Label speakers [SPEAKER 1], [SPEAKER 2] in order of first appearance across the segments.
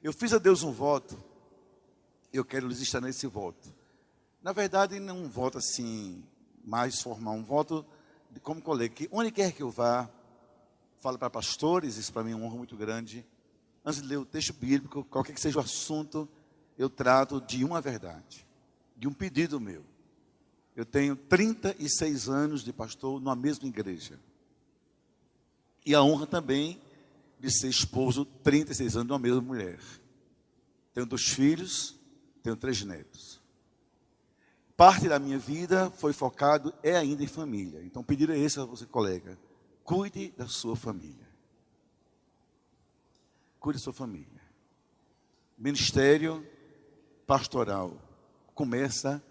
[SPEAKER 1] Eu fiz a Deus um voto, eu quero lhes estar nesse voto. Na verdade, não um voto assim, mais formal, um voto como colega, que onde quer que eu vá, falo para pastores, isso para mim é uma honra muito grande. Antes de ler o texto bíblico, qualquer que seja o assunto, eu trato de uma verdade, de um pedido meu. Eu tenho 36 anos de pastor numa mesma igreja. E a honra também de ser esposo 36 anos de uma mesma mulher. Tenho 2 filhos, tenho 3 netos. Parte da minha vida foi focado, ainda em família. Então, o pedido é esse a você, colega. Cuide da sua família. Cuide da sua família. Ministério pastoral começa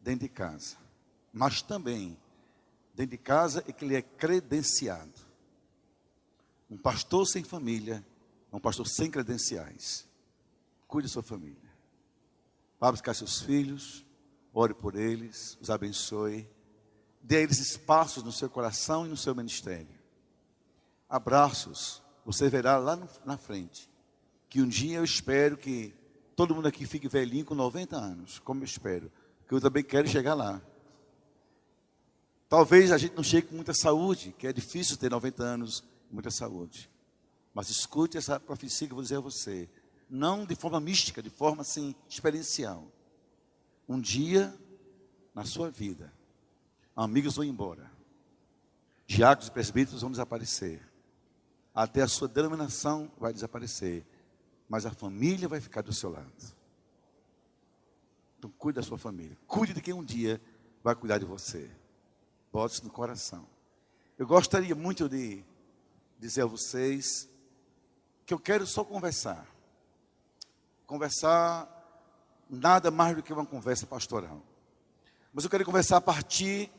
[SPEAKER 1] dentro de casa. Mas também, dentro de casa é que ele é credenciado. Um pastor sem família é um pastor sem credenciais. Cuide da sua família. Vá buscar seus filhos, ore por eles, os abençoe. Dê a eles espaços no seu coração e no seu ministério. Abraços, você verá lá na frente, que um dia eu espero que todo mundo aqui fique velhinho com 90 anos, como eu espero, que eu também quero chegar lá. Talvez a gente não chegue com muita saúde, que é difícil ter 90 anos com muita saúde. Mas escute essa profecia que eu vou dizer a você, não de forma mística, de forma assim, experiencial. Um dia, na sua vida, amigos vão embora, diáconos e presbíteros vão desaparecer, até a sua denominação vai desaparecer, mas a família vai ficar do seu lado. Então cuide da sua família, cuide de quem um dia vai cuidar de você. Bote isso no coração. Eu gostaria muito de dizer a vocês que eu quero só conversar. Conversar, nada mais do que uma conversa pastoral. Mas eu quero conversar a partir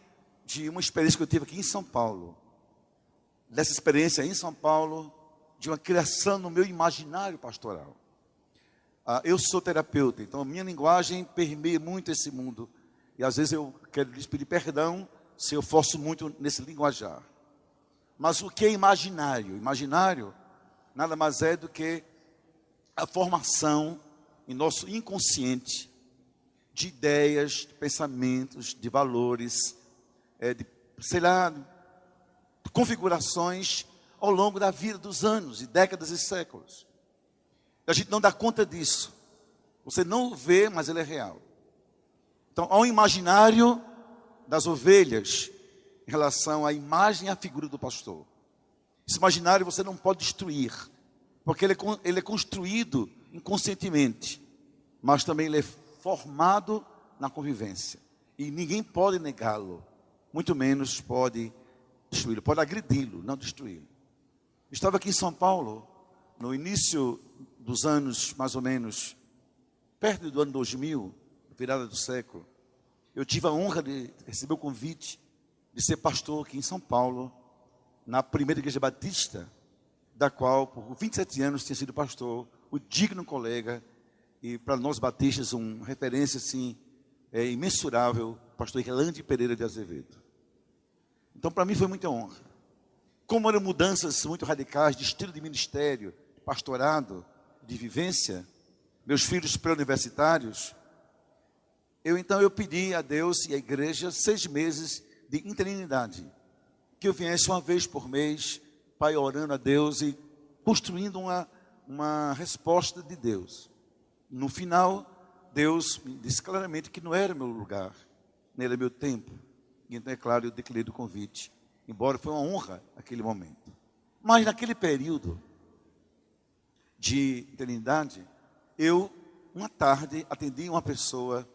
[SPEAKER 1] de uma experiência que eu tive aqui em São Paulo. Dessa experiência em São Paulo, de uma criação no meu imaginário pastoral. Eu sou terapeuta, então a minha linguagem permeia muito esse mundo. E às vezes eu quero lhes pedir perdão se eu forço muito nesse linguajar. Mas o que é imaginário? Imaginário nada mais é do que a formação em nosso inconsciente de ideias, de pensamentos, de valores, de, sei lá, de configurações ao longo da vida dos anos, e décadas e séculos. A gente não dá conta disso. Você não o vê, mas ele é real. Então, há um imaginário das ovelhas em relação à imagem e à figura do pastor. Esse imaginário você não pode destruir, porque ele é construído inconscientemente, mas também ele é formado na convivência. E ninguém pode negá-lo, muito menos pode destruí-lo, pode agredi-lo, não destruí-lo. Estava aqui em São Paulo, no início dos anos, mais ou menos, perto do ano 2000, virada do século. Eu tive a honra de receber o convite de ser pastor aqui em São Paulo, na primeira igreja batista, da qual, por 27 anos, tinha sido pastor, o digno colega, e para nós batistas, uma referência assim, imensurável, pastor Irlande Pereira de Azevedo. Então, para mim foi muita honra. Como eram mudanças muito radicais de estilo de ministério, de pastorado, de vivência, meus filhos pré-universitários, eu pedi a Deus e à igreja 6 meses de interinidade, que eu viesse uma vez por mês, Pai, orando a Deus e construindo uma resposta de Deus. No final, Deus me disse claramente que não era meu lugar, nem era meu tempo. E então, é claro, eu declinei do convite, embora foi uma honra naquele momento. Mas naquele período de eternidade, eu, uma tarde, atendi uma pessoa,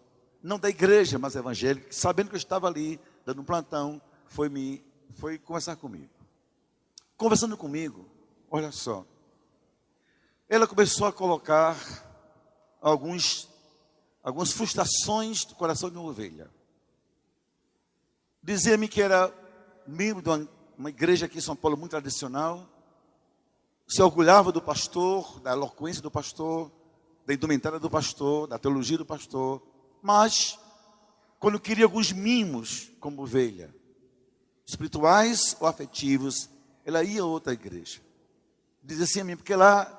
[SPEAKER 1] não da igreja, mas evangélica, que, sabendo que eu estava ali, dando um plantão, foi conversar comigo. Conversando comigo, olha só, ela começou a colocar algumas frustrações do coração de uma ovelha. Dizia-me que era membro de uma igreja aqui em São Paulo muito tradicional, se orgulhava do pastor, da eloquência do pastor, da indumentária do pastor, da teologia do pastor, mas quando queria alguns mimos como ovelha, espirituais ou afetivos, ela ia a outra igreja. Dizia assim a mim, porque lá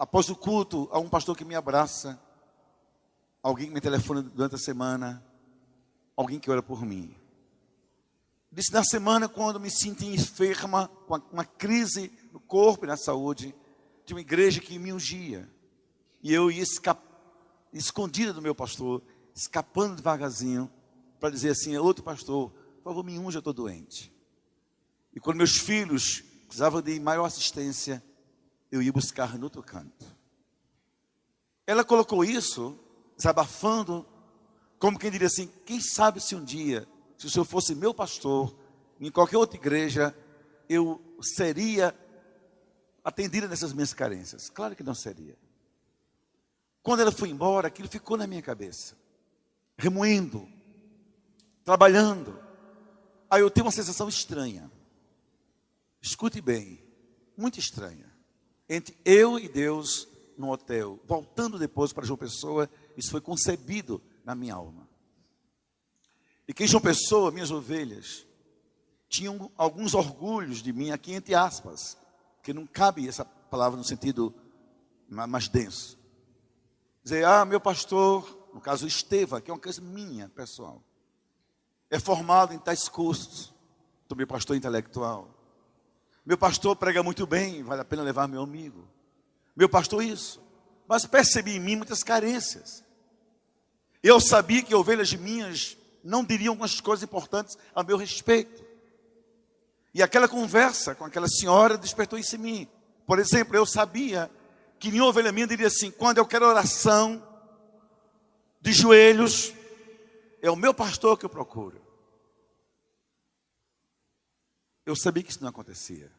[SPEAKER 1] Após o culto, há um pastor que me abraça, alguém que me telefona durante a semana, alguém que ora por mim. Disse, na semana, quando me senti enferma, com uma crise no corpo e na saúde, tinha uma igreja que me ungia. E eu ia escondida do meu pastor, escapando devagarzinho, para dizer assim, outro pastor, por favor, me unja, eu estou doente. E quando meus filhos precisavam de maior assistência, eu ia buscar no outro canto. Ela colocou isso, desabafando, como quem diria assim, quem sabe se um dia, se o senhor fosse meu pastor, em qualquer outra igreja, eu seria atendida nessas minhas carências. Claro que não seria. Quando ela foi embora, aquilo ficou na minha cabeça, remoendo, trabalhando. Aí eu tenho uma sensação estranha. Escute bem, muito estranha. Entre eu e Deus no hotel, voltando depois para João Pessoa, isso foi concebido na minha alma. E que em João Pessoa, minhas ovelhas, tinham alguns orgulhos de mim, aqui entre aspas, porque não cabe essa palavra no sentido mais denso. Dizer, meu pastor, no caso Esteva, que é uma coisa minha, pessoal, é formado em tais cursos, sou meu pastor intelectual. Meu pastor prega muito bem, vale a pena levar meu amigo. Meu pastor isso. Mas percebi em mim muitas carências. Eu sabia que ovelhas minhas não diriam algumas coisas importantes a meu respeito. E aquela conversa com aquela senhora despertou isso em mim. Por exemplo, eu sabia que minha ovelha minha diria assim, quando eu quero oração, de joelhos, é o meu pastor que eu procuro. Eu sabia que isso não acontecia.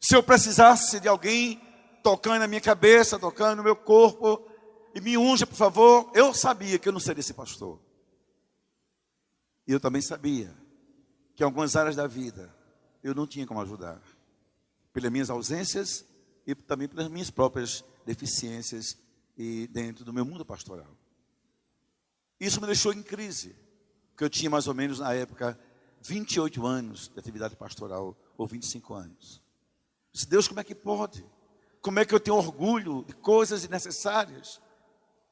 [SPEAKER 1] Se eu precisasse de alguém tocando na minha cabeça, tocando no meu corpo, e me unja, por favor, eu sabia que eu não seria esse pastor. E eu também sabia que em algumas áreas da vida eu não tinha como ajudar. Pelas minhas ausências e também pelas minhas próprias deficiências e dentro do meu mundo pastoral. Isso me deixou em crise, porque eu tinha mais ou menos na época 28 anos de atividade pastoral, ou 25 anos. Eu disse, Deus, como é que pode? Como é que eu tenho orgulho de coisas desnecessárias?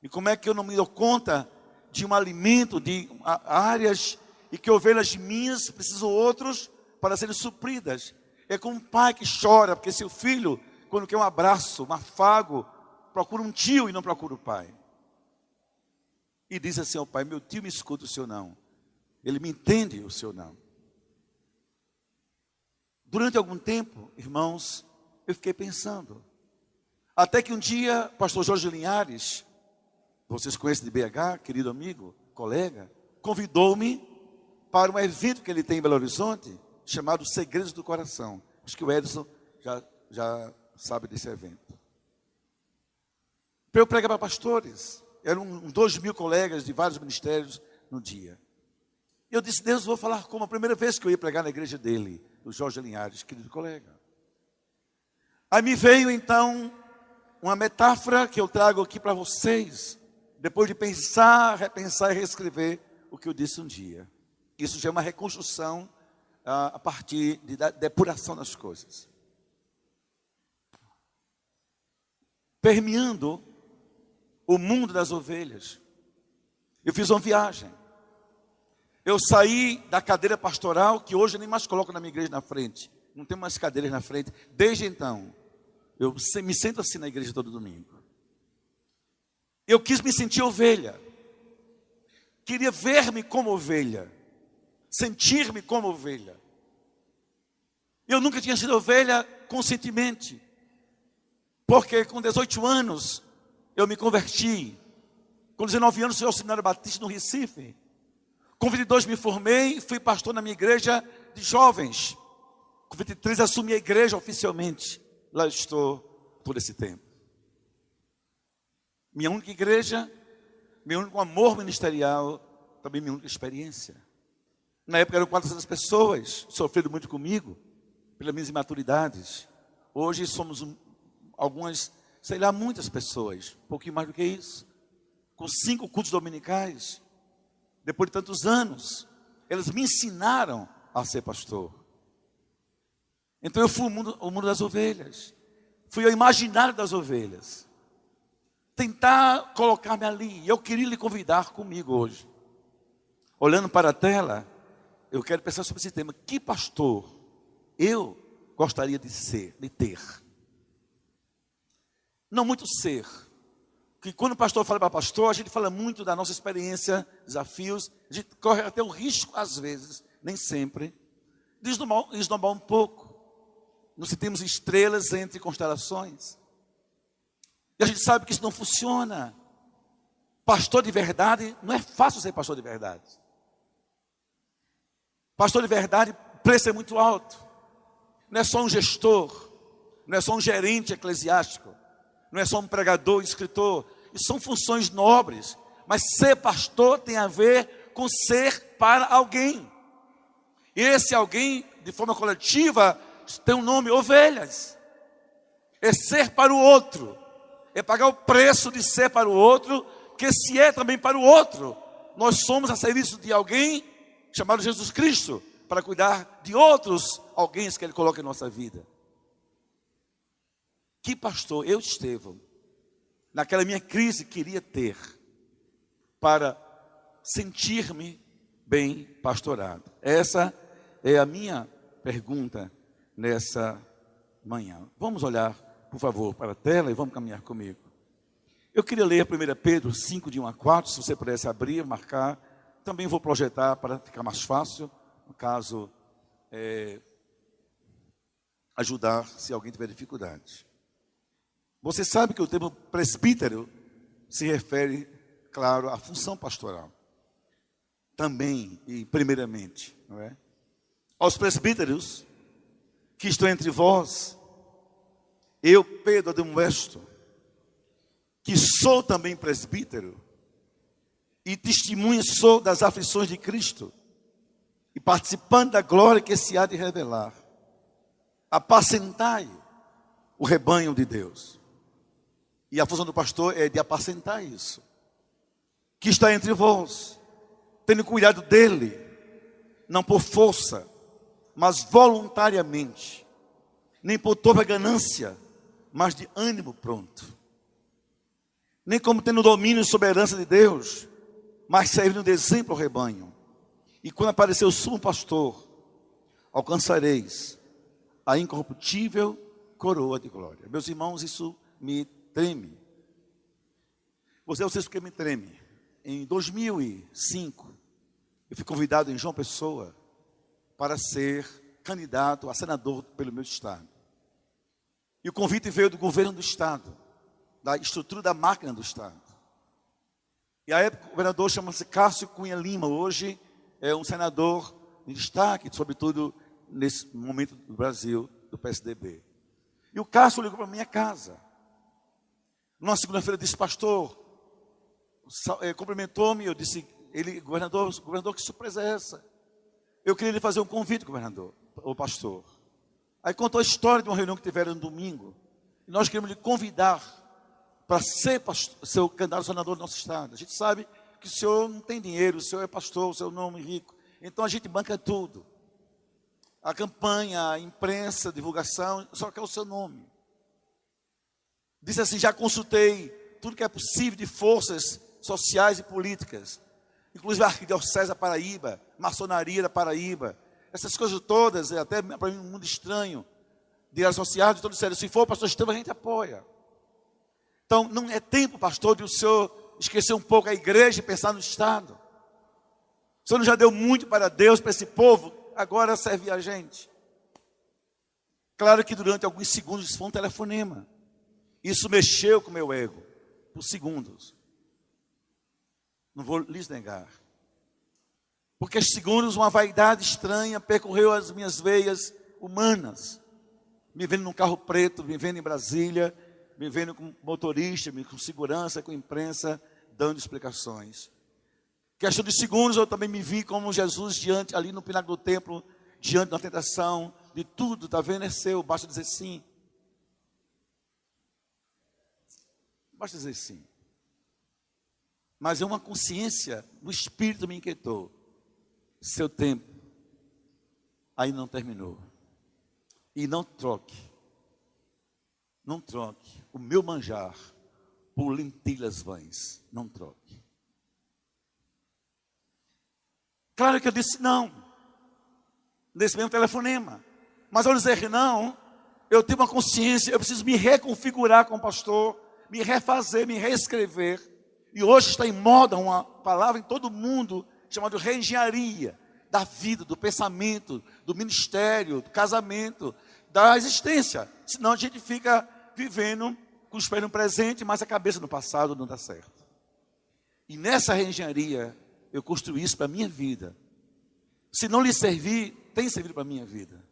[SPEAKER 1] E como é que eu não me dou conta de um alimento, de áreas, e que ovelhas minhas precisam outros para serem supridas? É como um pai que chora, porque seu filho, quando quer um abraço, um afago, procura um tio e não procura o pai. E diz assim ao pai, meu tio me escuta, o senhor não. Ele me entende, o senhor não. Durante algum tempo, irmãos, eu fiquei pensando. Até que um dia, pastor Jorge Linhares, vocês conhecem de BH, querido amigo, colega, convidou-me para um evento que ele tem em Belo Horizonte, chamado Segredos do Coração. Acho que o Edson já sabe desse evento. Para eu pregar para pastores. Eram 2.000 colegas de vários ministérios no dia. E eu disse, Deus, vou falar como a primeira vez que eu ia pregar na igreja dele, o Jorge Linhares, querido colega. Aí me veio então uma metáfora que eu trago aqui para vocês, depois de pensar, repensar e reescrever o que eu disse um dia. Isso já é uma reconstrução a partir da depuração das coisas. Permeando o mundo das ovelhas, eu fiz uma viagem. Eu saí da cadeira pastoral, que hoje eu nem mais coloco na minha igreja na frente. Não tem mais cadeiras na frente. Desde então, eu me sento assim na igreja todo domingo. Eu quis me sentir ovelha. Queria ver-me como ovelha. Sentir-me como ovelha. Eu nunca tinha sido ovelha conscientemente. Porque com 18 anos, eu me converti. Com 19 anos, fui ao Seminário Batista no Recife. Com 22 me formei, fui pastor na minha igreja de jovens. Com 23 assumi a igreja oficialmente. Lá estou por esse tempo. Minha única igreja, meu único amor ministerial, também minha única experiência. Na época eram 400 pessoas, sofrendo muito comigo, pelas minhas imaturidades. Hoje somos algumas, sei lá, muitas pessoas, um pouquinho mais do que isso. Com 5 cultos dominicais. Depois de tantos anos, eles me ensinaram a ser pastor. Então eu fui o mundo das ovelhas. Fui ao imaginário das ovelhas. Tentar colocar-me ali. Eu queria lhe convidar comigo hoje. Olhando para a tela, eu quero pensar sobre esse tema. Que pastor eu gostaria de ser, de ter? Não muito ser. Porque quando o pastor fala para pastor, a gente fala muito da nossa experiência, desafios. A gente corre até o risco, às vezes, nem sempre, de esnobar um pouco. Nos sentimos estrelas entre constelações. E a gente sabe que isso não funciona. Pastor de verdade, não é fácil ser pastor de verdade. Pastor de verdade, o preço é muito alto. Não é só um gestor, não é só um gerente eclesiástico, não é só um pregador, escritor. Isso são funções nobres. Mas ser pastor tem a ver com ser para alguém. E esse alguém, de forma coletiva, tem um nome: ovelhas. É ser para o outro. É pagar o preço de ser para o outro, porque se é também para o outro, nós somos a serviço de alguém chamado Jesus Cristo, para cuidar de outros alguém que Ele coloca em nossa vida. Que pastor eu, Estevão, naquela minha crise, queria ter, para sentir-me bem pastorado? Essa é a minha pergunta nessa manhã. Vamos olhar, por favor, para a tela e vamos caminhar comigo. Eu queria ler 1 Pedro 5, de 1 a 4, se você pudesse abrir, marcar. Também vou projetar para ficar mais fácil, no caso, ajudar se alguém tiver dificuldade. Você sabe que o termo presbítero se refere, claro, à função pastoral. Também e primeiramente, não é? Aos presbíteros que estão entre vós, eu, Pedro Admoesto, que sou também presbítero, e testemunha sou das aflições de Cristo, e participante da glória que se há de revelar. Apacentai o rebanho de Deus. E a função do pastor é de apacentar isso, que está entre vós, tendo cuidado dele, não por força, mas voluntariamente, nem por toda ganância, mas de ânimo pronto. Nem como tendo domínio sobre a herança de Deus, mas servindo de exemplo ao rebanho. E quando aparecer o sumo pastor, alcançareis a incorruptível coroa de glória. Meus irmãos, isso me treme. Vocês porque me treme. Em 2005, eu fui convidado em João Pessoa para ser candidato a senador pelo meu estado. E o convite veio do governo do estado, da estrutura da máquina do estado. E a época o governador chama-se Cássio Cunha Lima. Hoje é um senador em destaque, sobretudo nesse momento do Brasil, do PSDB. E o Cássio ligou para a minha casa. Numa segunda-feira disse: pastor, cumprimentou-me. Eu disse: governador, que surpresa é essa? Eu queria lhe fazer um convite, governador, ou pastor. Aí contou a história de uma reunião que tiveram no domingo. E nós queremos lhe convidar para ser seu candidato a senador do nosso estado. A gente sabe que o senhor não tem dinheiro, o senhor é pastor, o seu nome é rico. Então a gente banca tudo. A campanha, a imprensa, a divulgação, só quer o seu nome. Disse assim: já consultei tudo que é possível de forças sociais e políticas, inclusive a Arquidiocese da Paraíba, maçonaria da Paraíba, essas coisas todas, até para mim um mundo estranho, de associados, todos disseram: se for pastor Estevão, a gente apoia. Então, não é tempo, pastor, de o senhor esquecer um pouco a igreja e pensar no estado. O senhor não já deu muito para Deus, para esse povo, agora serve a gente. Claro que durante alguns segundos isso foi um telefonema. Isso mexeu com o meu ego, por segundos. Não vou lhes negar. Porque os segundos, uma vaidade estranha percorreu as minhas veias humanas. Me vendo num carro preto, me vendo em Brasília, me vendo com motorista, com segurança, com imprensa, dando explicações. Questão de segundos, eu também me vi como Jesus diante, ali no pináculo do templo, diante da tentação, de tudo, está vendo, é seu, basta dizer sim. Basta dizer sim. Mas é uma consciência, o Espírito me inquietou. Seu tempo aí não terminou. E não troque não troque o meu manjar por lentilhas vãs. Não troque. Claro que eu disse não, nesse mesmo telefonema. Mas ao dizer não, eu tive uma consciência, eu preciso me reconfigurar com o pastor, me refazer, me reescrever. E hoje está em moda uma palavra em todo mundo, chamada reengenharia da vida, do pensamento, do ministério, do casamento, da existência. Senão a gente fica vivendo com os pés no presente, mas a cabeça no passado não dá certo. E nessa reengenharia, eu construí isso para a minha vida. Se não lhe servir, tem servido para a minha vida.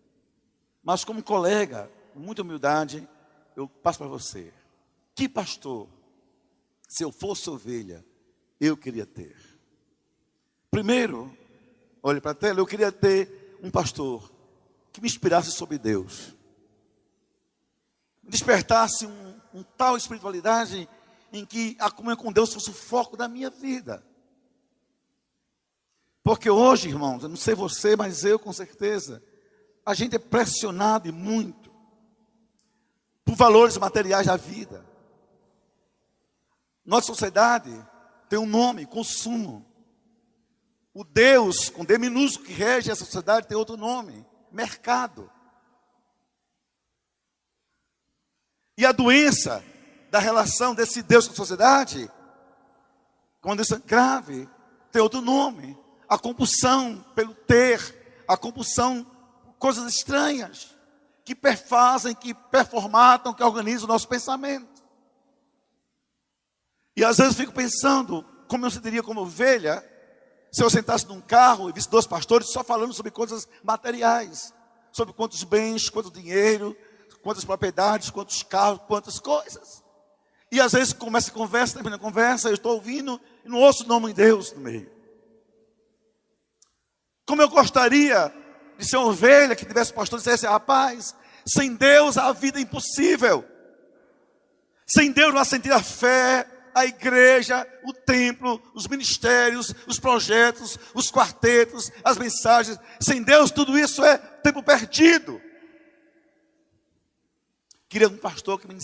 [SPEAKER 1] Mas como colega, com muita humildade, eu passo para você. Que pastor, se eu fosse ovelha, eu queria ter? Primeiro, olhe para a tela, eu queria ter um pastor que me inspirasse sobre Deus. Me despertasse um tal espiritualidade em que a comunhão com Deus fosse o foco da minha vida. Porque hoje, irmãos, eu não sei você, mas eu com certeza, a gente é pressionado e muito por valores materiais da vida. Nossa sociedade tem um nome, consumo. O Deus, com D minúsculo, que rege a sociedade, tem outro nome, mercado. E a doença da relação desse Deus com a sociedade, quando isso é grave, tem outro nome. A compulsão pelo ter, a compulsão por coisas estranhas, que perfazem, que performatam, que organizam o nosso pensamento. E às vezes eu fico pensando, como eu se diria como ovelha, se eu sentasse num carro e visse dois pastores só falando sobre coisas materiais, sobre quantos bens, quanto dinheiro, quantas propriedades, quantos carros, quantas coisas. E às vezes começa a conversa, termina a conversa, eu estou ouvindo e não ouço o nome de Deus no meio. Como eu gostaria de ser uma ovelha que tivesse pastor e dissesse, rapaz, sem Deus a vida é impossível. Sem Deus não há sentido a fé, a igreja, o templo, os ministérios, os projetos, os quartetos, as mensagens. Sem Deus tudo isso é tempo perdido. Queria um pastor que me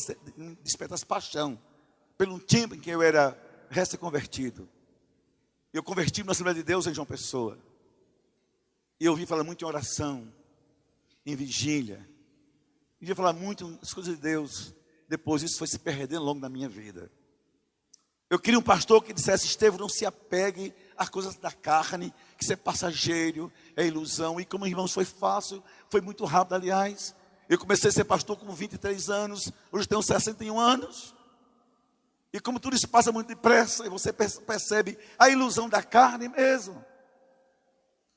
[SPEAKER 1] despertasse paixão pelo tempo em que eu era recém-convertido. Eu converti-me na Assembleia de Deus em João Pessoa. E eu ouvi falar muito em oração, em vigília. E ouvi falar muito as coisas de Deus. Depois isso foi se perdendo ao longo da minha vida. Eu queria um pastor que dissesse, Estevão, não se apegue às coisas da carne, que isso é passageiro, é ilusão. E como irmãos foi fácil, foi muito rápido, aliás. Eu comecei a ser pastor com 23 anos, hoje tenho 61 anos. E como tudo isso passa muito depressa, e você percebe a ilusão da carne mesmo.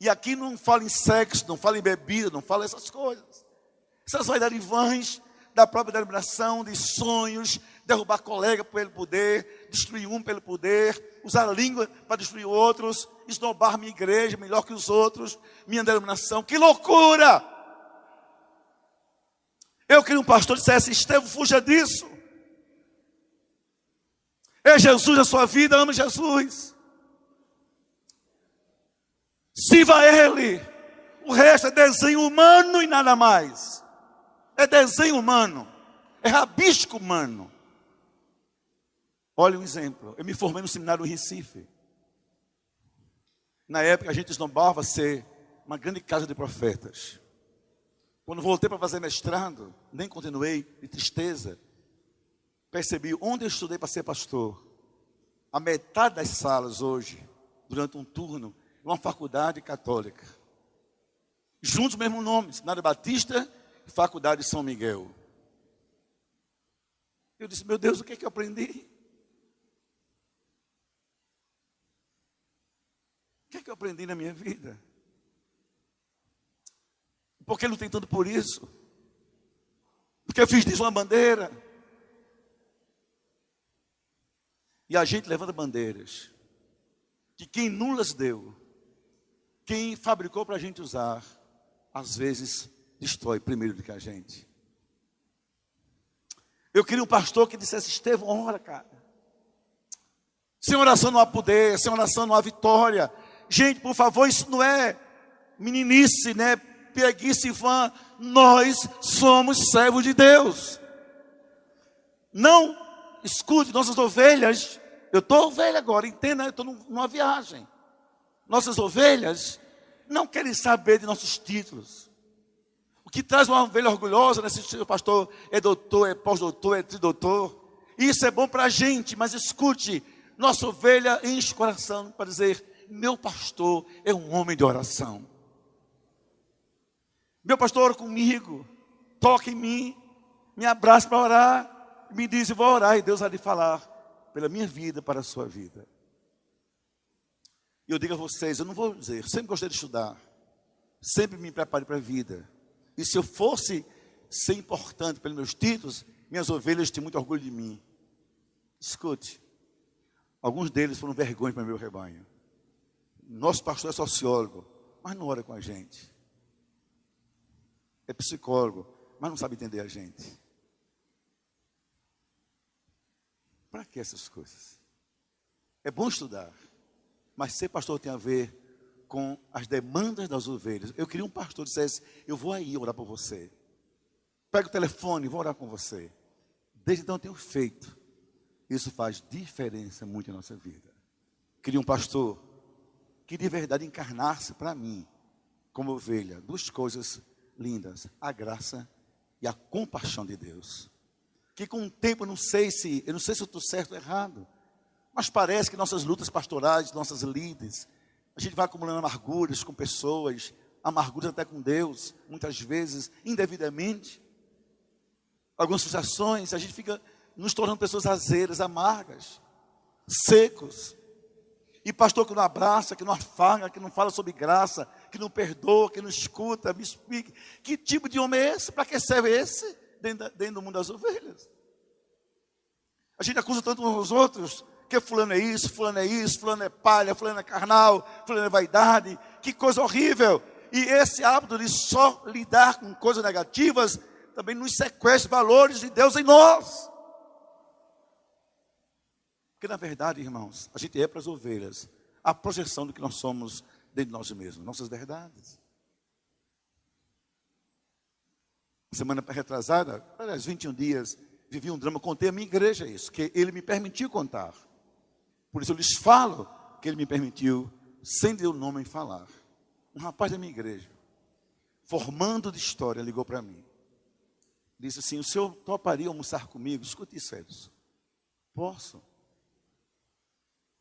[SPEAKER 1] E aqui não fala em sexo, não fala em bebida, não fala essas coisas. Essas vaidades vãs da própria denominação, de sonhos, derrubar colega pelo poder, destruir um pelo poder, usar a língua para destruir outros, esnobar minha igreja melhor que os outros, minha denominação. Que loucura! Eu queria um pastor que dissesse, Estevão, fuja disso. É Jesus a sua vida, ame Jesus. Sirva a Ele. O resto é desenho humano e nada mais. É desenho humano. É rabisco humano. Olha um exemplo. Eu me formei no seminário em Recife. Na época a gente esnobava ser uma grande casa de profetas. Quando voltei para fazer mestrado, nem continuei, de tristeza, percebi onde eu estudei para ser pastor. A metade das salas hoje, durante um turno, uma faculdade católica. Juntos o mesmo nome, Seminário Batista e Faculdade de São Miguel. Eu disse, meu Deus, o que é que eu aprendi? O que é que eu aprendi na minha vida? Por que lutei tanto por isso? Porque eu fiz disso uma bandeira. E a gente levanta bandeiras que quem nulas deu, quem fabricou para a gente usar, às vezes destrói primeiro do que a gente. Eu queria um pastor que dissesse, Estevão, ora, cara. Sem oração não há poder, sem oração não há vitória. Gente, por favor, isso não é meninice, né? Preguiça e vã. Nós somos servos de Deus. Não escute nossas ovelhas. Eu estou ovelha agora, entenda, eu estou numa viagem. Nossas ovelhas não querem saber de nossos títulos. O que traz uma ovelha orgulhosa, nesse seu pastor é doutor, é pós-doutor, é tridoutor. Isso é bom para a gente, mas escute, nossa ovelha enche o coração para dizer: meu pastor é um homem de oração. Meu pastor ora comigo, toca em mim, me abraça para orar, me diz: eu vou orar e Deus há de falar pela minha vida, para a sua vida. E eu digo a vocês, eu não vou dizer, sempre gostei de estudar, sempre me preparei para a vida. E se eu fosse ser importante pelos meus títulos, minhas ovelhas tinham muito orgulho de mim. Escute, alguns deles foram vergonha para o meu rebanho. Nosso pastor é sociólogo, mas não ora com a gente. É psicólogo, mas não sabe entender a gente. Para que essas coisas? É bom estudar, mas ser pastor tem a ver com as demandas das ovelhas. Eu queria um pastor que dissesse: eu vou aí orar por você. Pega o telefone, vou orar com você. Desde então eu tenho feito. Isso faz diferença muito em nossa vida. Queria um pastor que de verdade encarnasse para mim, como ovelha, duas coisas lindas: a graça e a compaixão de Deus. Que com o tempo, eu não sei se eu estou certo ou errado, mas parece que nossas lutas pastorais, nossas líderes, a gente vai acumulando amarguras com pessoas, amarguras até com Deus, muitas vezes indevidamente. Algumas frustrações, a gente fica nos tornando pessoas azeiras, amargas, secos. E pastor que não abraça, que não afaga, que não fala sobre graça, que não perdoa, que não escuta, me explique. Que tipo de homem é esse? Para que serve esse dentro do mundo das ovelhas? A gente acusa tanto uns aos outros, que fulano é isso, fulano é palha, fulano é carnal, fulano é vaidade. Que coisa horrível. E esse hábito de só lidar com coisas negativas também nos sequestra valores de Deus em nós. Porque na verdade, irmãos, a gente é para as ovelhas a projeção do que nós somos dentro de nós mesmos, nossas verdades. Semana retrasada, aliás, 21 dias, vivi um drama, contei à minha igreja isso, que ele me permitiu contar. Por isso eu lhes falo que ele me permitiu, sem ter o nome em falar. Um rapaz da minha igreja, formando de história, ligou para mim. Disse assim: o senhor toparia almoçar comigo? Escute isso, Edson. Posso?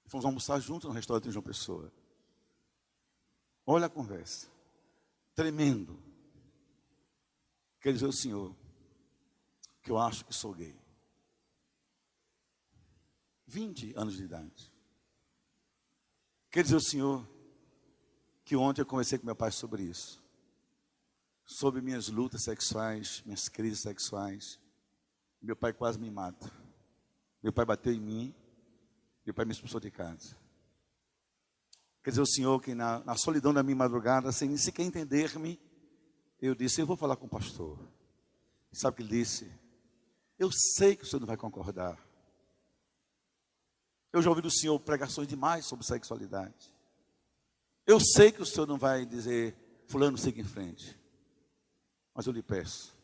[SPEAKER 1] Fomos almoçar juntos no restaurante de João Pessoa. Olha a conversa. Tremendo. Quer dizer ao senhor que eu acho que sou gay. 20 anos de idade. Quer dizer ao senhor que ontem eu conversei com meu pai sobre isso. Sobre minhas lutas sexuais, minhas crises sexuais. Meu pai quase me mata. Meu pai bateu em mim. Meu pai me expulsou de casa. Quer dizer ao senhor que na solidão da minha madrugada, sem nem sequer entender-me, eu disse: eu vou falar com o pastor. Sabe o que ele disse? Eu sei que o senhor não vai concordar. Eu já ouvi do senhor pregações demais sobre sexualidade. Eu sei que o senhor não vai dizer: fulano, siga em frente. Mas eu lhe peço,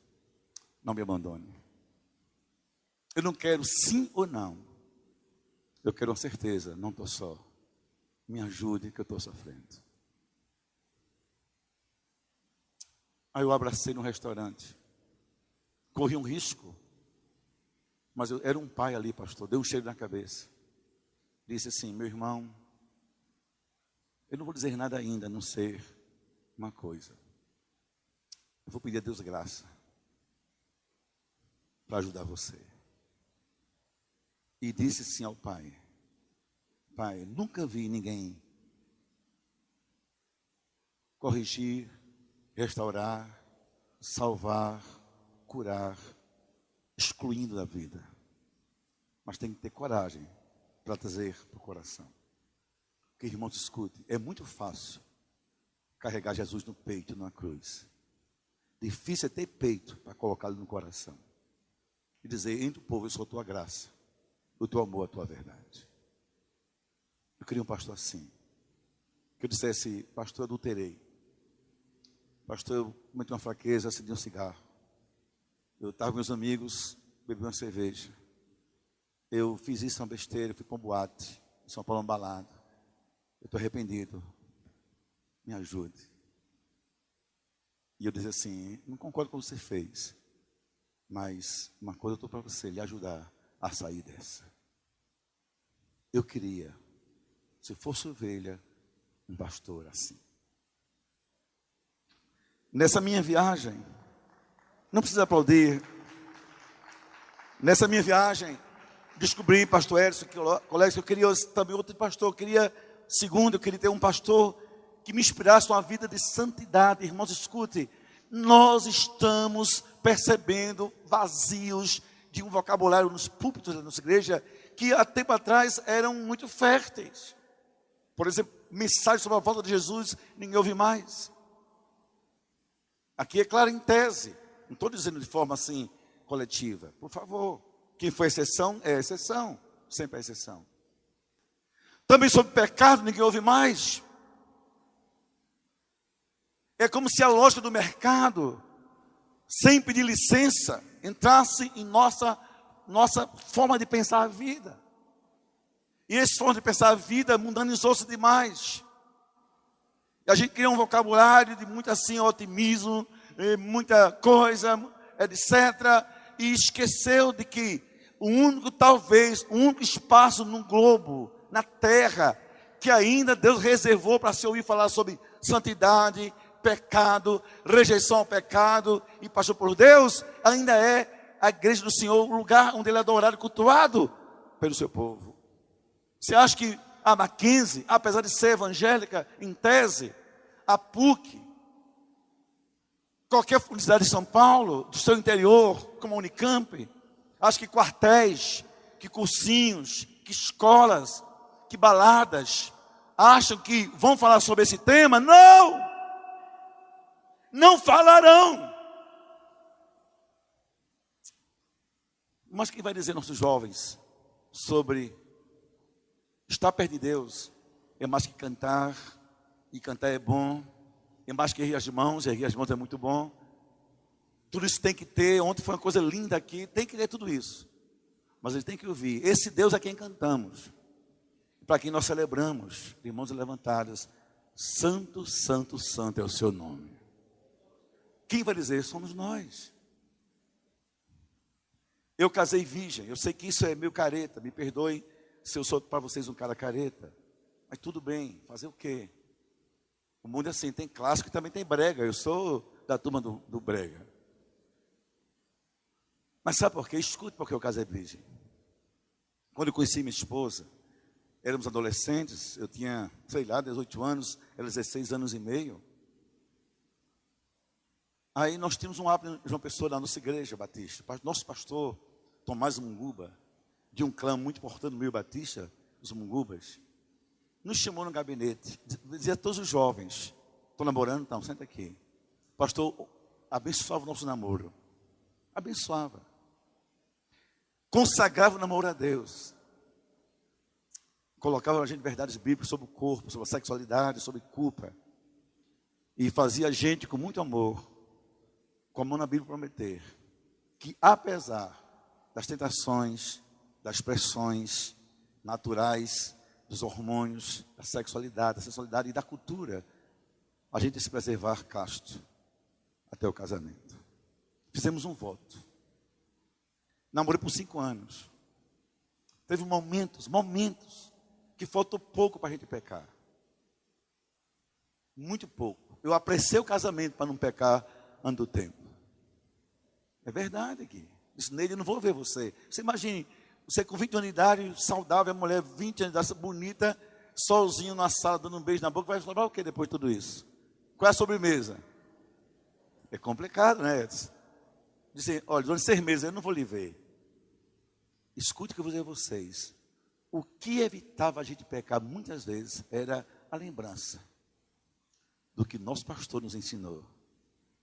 [SPEAKER 1] não me abandone. Eu não quero sim ou não. Eu quero uma certeza, não estou só. Me ajude que eu estou sofrendo. Aí eu abracei no restaurante. Corri um risco. Mas eu era um pai ali, pastor. Deu um cheiro na cabeça. Disse assim: meu irmão, eu não vou dizer nada ainda, a não ser uma coisa. Eu vou pedir a Deus graça para ajudar você. E disse assim ao pai: pai, nunca vi ninguém corrigir, restaurar, salvar, curar, excluindo da vida. Mas tem que ter coragem para trazer para o coração. Porque, irmãos, escute, é muito fácil carregar Jesus no peito, na cruz. Difícil é ter peito para colocá-lo no coração. E dizer: entre o povo eu sou a tua graça, o teu amor, a tua verdade. Eu queria um pastor assim. Que eu dissesse: pastor, eu adulterei. Pastor, eu cometi uma fraqueza, acendi um cigarro. Eu estava com meus amigos, bebi uma cerveja. eu fiz isso uma besteira, eu fui para um boate, em São Paulo, uma balada. Eu estou arrependido. Me ajude. E eu dizia assim, não concordo com o que você fez, mas uma coisa eu estou para você, lhe ajudar a sair dessa. Eu queria, se fosse ovelha, um pastor assim. Nessa minha viagem, não precisa aplaudir, nessa minha viagem, descobri, pastor Edson, colegas, eu queria também outro pastor, eu queria ter um pastor que me inspirasse uma vida de santidade. Irmãos, escute, nós estamos percebendo vazios de um vocabulário nos púlpitos da nossa igreja, que há tempo atrás eram muito férteis. Por exemplo, mensagens sobre a volta de Jesus, ninguém ouve mais. Aqui é claro em tese, não estou dizendo de forma assim, coletiva. Por favor, quem foi exceção, é exceção, sempre é exceção. Também sobre pecado, ninguém ouve mais. É como se a lógica do mercado, sem pedir licença, entrasse em nossa forma de pensar a vida. E essa forma de pensar a vida mundanizou-se demais. E a gente cria um vocabulário de muito assim, otimismo, muita coisa, etc. E esqueceu de que o único espaço no globo, na terra, que ainda Deus reservou para se ouvir falar sobre santidade, pecado, rejeição ao pecado e paixão por Deus, ainda é a igreja do Senhor, o lugar onde Ele é adorado e cultuado pelo seu povo. Você acha que a Mackenzie, apesar de ser evangélica em tese, a PUC, qualquer universidade de São Paulo, do seu interior, como a Unicamp, acho que quartéis, que cursinhos, que escolas, que baladas, acham que vão falar sobre esse tema? Não! Não falarão. Mas quem vai dizer aos nossos jovens sobre estar perto de Deus é mais que cantar, e cantar é bom, é mais que erguer as mãos é muito bom. Tudo isso tem que ter. Ontem foi uma coisa linda aqui, tem que ter tudo isso. Mas eles têm que ouvir, esse Deus a quem cantamos, para quem nós celebramos, de mãos levantadas, santo, santo, santo é o seu nome. Quem vai dizer? Somos nós. Eu casei virgem, eu sei que isso é meio careta, me perdoem se eu sou para vocês um cara careta, mas tudo bem, fazer o quê? O mundo é assim, tem clássico e também tem brega, eu sou da turma do brega. Mas sabe por quê? Escute porque eu casei virgem. Quando eu conheci minha esposa, éramos adolescentes, eu tinha, 18 anos, ela 16 anos e meio. Aí nós tínhamos um hábito de uma pessoa da nossa igreja batista, nosso pastor Tomás Munguba, de um clã muito importante no meio batista, os Mungubas, nos chamou no gabinete, dizia a todos os jovens, estou namorando, então, senta aqui. O pastor abençoava o nosso namoro, abençoava, consagrava o namoro a Deus, colocava a gente verdades bíblicas sobre o corpo, sobre a sexualidade, sobre culpa, e fazia a gente com muito amor, como na Bíblia prometer, que apesar das tentações, das pressões naturais, dos hormônios, da sexualidade e da cultura, a gente se preservar casto até o casamento. Fizemos um voto. Namorei por 5 anos. Teve momentos que faltou pouco para a gente pecar. Muito pouco. Eu apressei o casamento para não pecar antes do tempo. É verdade aqui. Disse, Neide, eu não vou ver você. Você imagine, você com 20 anos de idade, saudável, a mulher 20 anos de idade, bonita, sozinho na sala, dando um beijo na boca, vai sobrar o que depois de tudo isso? Qual é a sobremesa? É complicado, né? Dizem, olha, durante 6 meses eu não vou lhe ver. Escute o que eu vou dizer a vocês. O que evitava a gente pecar muitas vezes era a lembrança do que nosso pastor nos ensinou.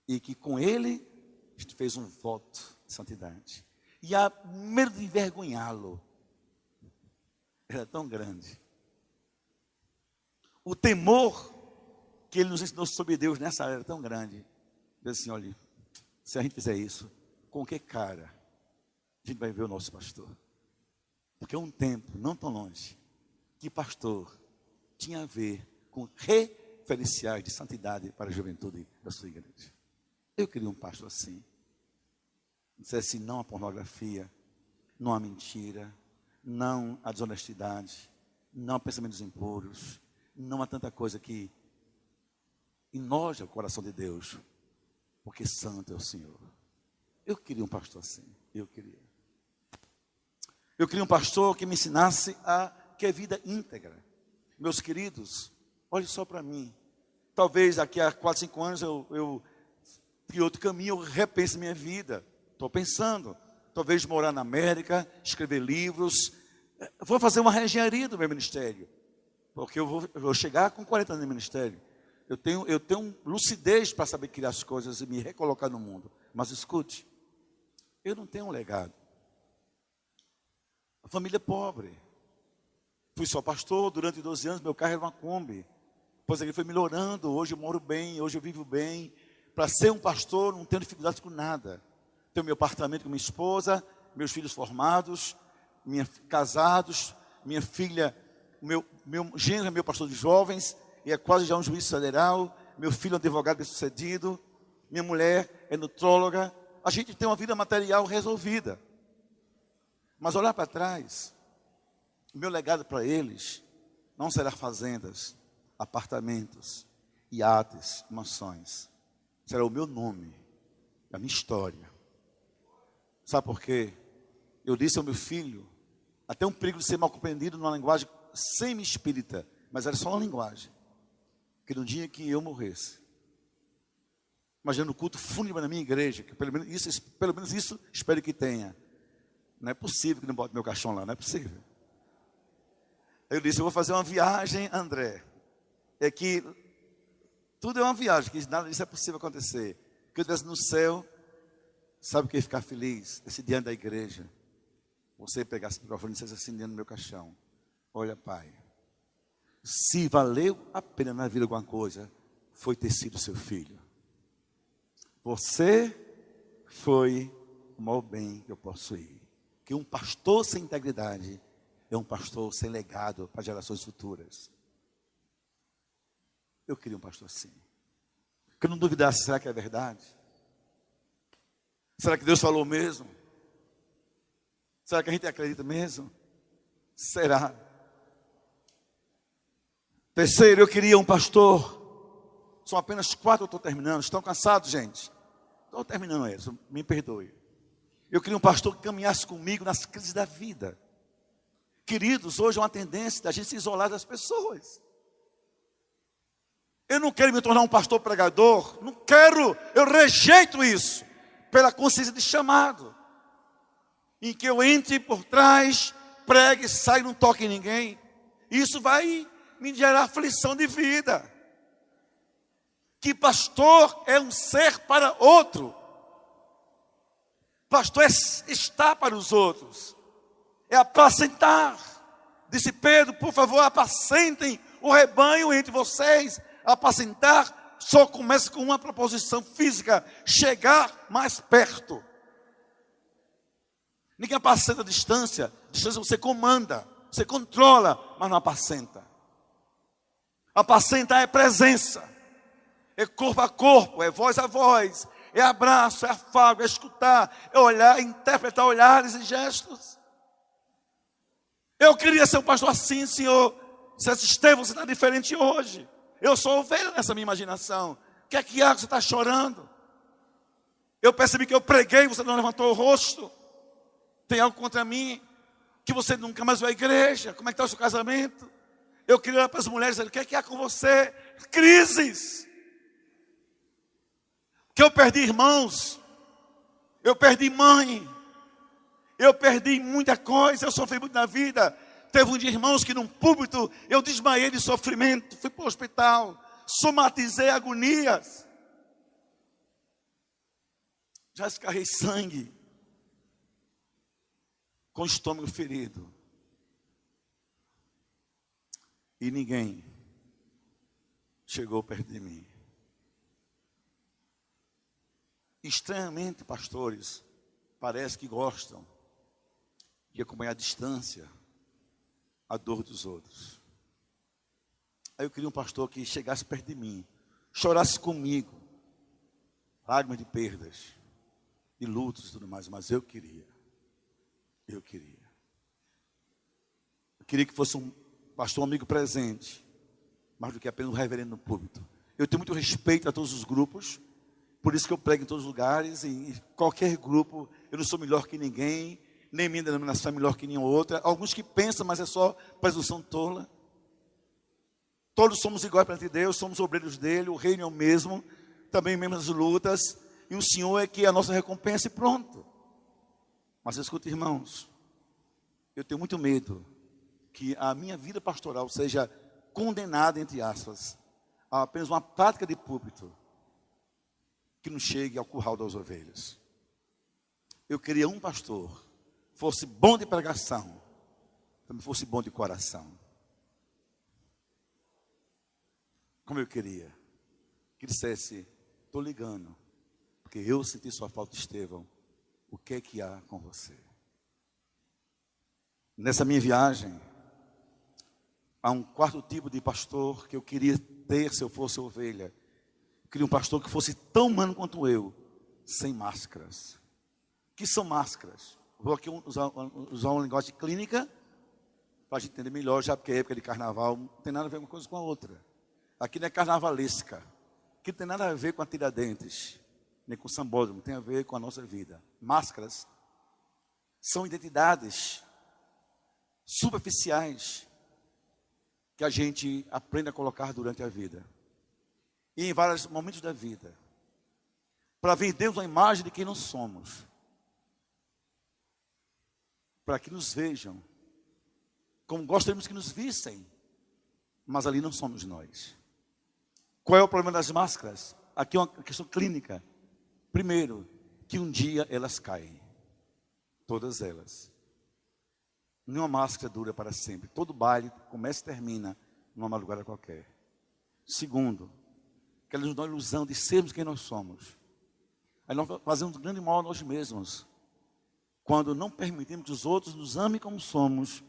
[SPEAKER 1] E que com ele a gente fez um voto de santidade. E a medo de envergonhá-lo era tão grande. O temor que ele nos ensinou sobre Deus nessa área era tão grande. Diz assim, olha, se a gente fizer isso, com que cara a gente vai ver o nosso pastor? Porque Porque um tempo, não tão longe, que pastor tinha a ver com referenciais de santidade para a juventude da sua igreja. Eu queria um pastor assim. Dissesse não à pornografia, não à mentira, não à desonestidade, não a pensamentos impuros, não a tanta coisa que enoja o coração de Deus, porque santo é o Senhor. Eu queria um pastor assim, eu queria. Eu queria um pastor que me ensinasse que é vida íntegra. Meus queridos, olhe só para mim. Talvez daqui a 4, 5 anos eu de outro caminho, eu repense minha vida. Estou pensando, talvez morar na América, escrever livros. Vou fazer uma reengenharia do meu ministério, porque eu vou chegar com 40 anos no ministério. Eu tenho lucidez para saber criar as coisas e me recolocar no mundo. Mas escute, eu não tenho um legado. A família é pobre. Fui só pastor durante 12 anos, meu carro era uma Kombi. Depois ele foi melhorando, hoje eu moro bem, hoje eu vivo bem. Para ser um pastor, não tenho dificuldades com nada. Tenho meu apartamento com minha esposa, meus filhos formados, casados, minha filha, meu genro é meu pastor de jovens, e é quase já um juiz federal, meu filho é um advogado bem-sucedido, minha mulher é nutróloga. A gente tem uma vida material resolvida. Mas olhar para trás, o meu legado para eles não será fazendas, apartamentos, iates, mansões. Será o meu nome, a minha história. Sabe por quê? Eu disse ao meu filho, até um perigo de ser mal compreendido numa linguagem semi-espírita, mas era só uma linguagem. Que no dia que eu morresse, imagina o culto fúnebre na minha igreja, que pelo menos isso espero que tenha. Não é possível que não bote meu caixão lá, não é possível. Eu disse, eu vou fazer uma viagem, André. É que tudo é uma viagem, que nada disso é possível acontecer. Que eu estivesse no céu, sabe o que ia ficar feliz? Esse diante da igreja. Você pegasse o microfone e dissesse assim dentro do meu caixão. Olha, pai, se valeu a pena na vida alguma coisa, foi ter sido seu filho. Você foi o maior bem que eu possuí. Que um pastor sem integridade é um pastor sem legado para gerações futuras. Eu queria um pastor assim. Que eu não duvidasse, será que é verdade? Será que Deus falou mesmo? Será que a gente acredita mesmo? Será? Terceiro, eu queria um pastor. São apenas 4, eu estou terminando. Estão cansados, gente? Estou terminando isso, me perdoe. Eu queria um pastor que caminhasse comigo nas crises da vida. Queridos, hoje é uma tendência da gente se isolar das pessoas. Eu não quero me tornar um pastor pregador, não quero, eu rejeito isso, pela consciência de chamado, em que eu entre por trás, pregue, saia e não toque em ninguém. Isso vai me gerar aflição de vida. Que pastor é um ser para outro. Pastor é estar para os outros, é apacentar. Disse Pedro, por favor, apacentem o rebanho entre vocês. Apacentar só começa com uma proposição física, chegar mais perto. Ninguém apacenta a distância você comanda, você controla, mas não apacenta. Apacentar é presença, é corpo a corpo, é voz a voz, é abraço, é afago, é escutar, é olhar, é interpretar olhares e gestos. Eu queria ser um pastor assim, Senhor. Dissesse, Estevão, você está diferente hoje. Eu sou ovelha nessa minha imaginação. O que é que há que você está chorando? Eu percebi que eu preguei, você não levantou o rosto. Tem algo contra mim? Que você nunca mais vai à igreja? Como é que está o seu casamento? Eu queria olhar para as mulheres e dizer, o que é que há com você? Crises. Que eu perdi irmãos, eu perdi mãe, eu perdi muita coisa, eu sofri muito na vida. Teve um de irmãos que num púlpito eu desmaiei de sofrimento, fui para o hospital, somatizei agonias, já escarrei sangue, com o estômago ferido, e ninguém chegou perto de mim. Estranhamente, pastores, parece que gostam de acompanhar a distância a dor dos outros. Aí eu queria um pastor que chegasse perto de mim, chorasse comigo, lágrimas de perdas, de lutos e tudo mais, mas eu queria. Eu queria que fosse um pastor, um amigo presente, mais do que apenas um reverendo no púlpito. Eu tenho muito respeito a todos os grupos, por isso que eu prego em todos os lugares, em qualquer grupo. Eu não sou melhor que ninguém, nem minha denominação é melhor que nenhuma outra. Alguns que pensam, mas é só presunção tola. Todos somos iguais perante Deus, somos obreiros dele, o reino é o mesmo, também mesmas lutas, e o Senhor é que é a nossa recompensa e pronto. Mas escuta, irmãos, eu tenho muito medo que a minha vida pastoral seja condenada, entre aspas, a apenas uma prática de púlpito que não chegue ao curral das ovelhas. Eu queria um pastor, fosse bom de pregação, também fosse bom de coração. Como eu queria que dissesse: estou ligando, porque eu senti sua falta, Estevão. O que é que há com você? Nessa minha viagem, há um quarto tipo de pastor que eu queria ter se eu fosse ovelha. Eu queria um pastor que fosse tão humano quanto eu, sem máscaras. O que são máscaras? Vou aqui usar um linguagem clínica, para a gente entender melhor, já porque é época de carnaval, não tem nada a ver uma coisa com a outra. Aqui não é carnavalesca, aqui não tem nada a ver com a Tiradentes, nem com o sambódromo, tem a ver com a nossa vida. Máscaras são identidades superficiais que a gente aprende a colocar durante a vida e em vários momentos da vida, para vendermos uma imagem de quem não somos, para que nos vejam como gostaríamos que nos vissem, mas ali não somos nós. Qual é o problema das máscaras? Aqui é uma questão clínica. Primeiro, que um dia elas caem, todas elas. Nenhuma máscara dura para sempre. Todo baile começa e termina numa madrugada qualquer. Segundo, que elas nos dão a ilusão de sermos quem nós somos. Aí nós fazemos um grande mal a nós mesmos, quando não permitimos que os outros nos amem como somos,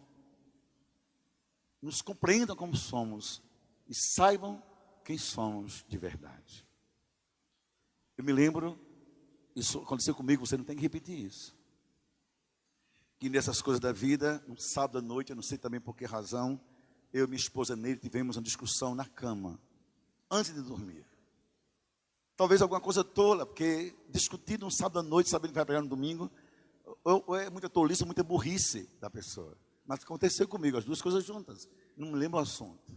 [SPEAKER 1] nos compreendam como somos e saibam quem somos de verdade. Eu me lembro, isso aconteceu comigo, você não tem que repetir isso. Que nessas coisas da vida, um sábado à noite, eu não sei também por que razão, eu e minha esposa Neide tivemos uma discussão na cama, antes de dormir. Talvez alguma coisa tola, porque discutir num sábado à noite, sabendo que vai pregar no domingo, ou é muita tolice, muita burrice da pessoa. Mas aconteceu comigo, as duas coisas juntas. Não me lembro o assunto.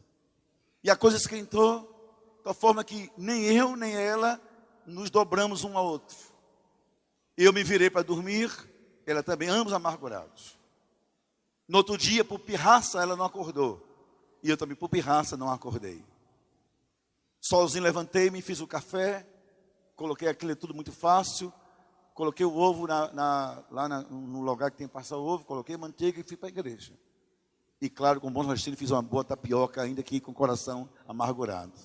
[SPEAKER 1] E a coisa esquentou, de tal forma que nem eu, nem ela nos dobramos um ao outro. Eu me virei para dormir, ela também, ambos amargurados. No outro dia, por pirraça, ela não acordou. E eu também, por pirraça, não acordei. Sozinho levantei-me, fiz o café, coloquei aquilo tudo muito fácil, coloquei o ovo no lugar que tem que passar o ovo, coloquei manteiga e fui para a igreja. E claro, com bom nordestino, fiz uma boa tapioca, ainda que com o coração amargurado.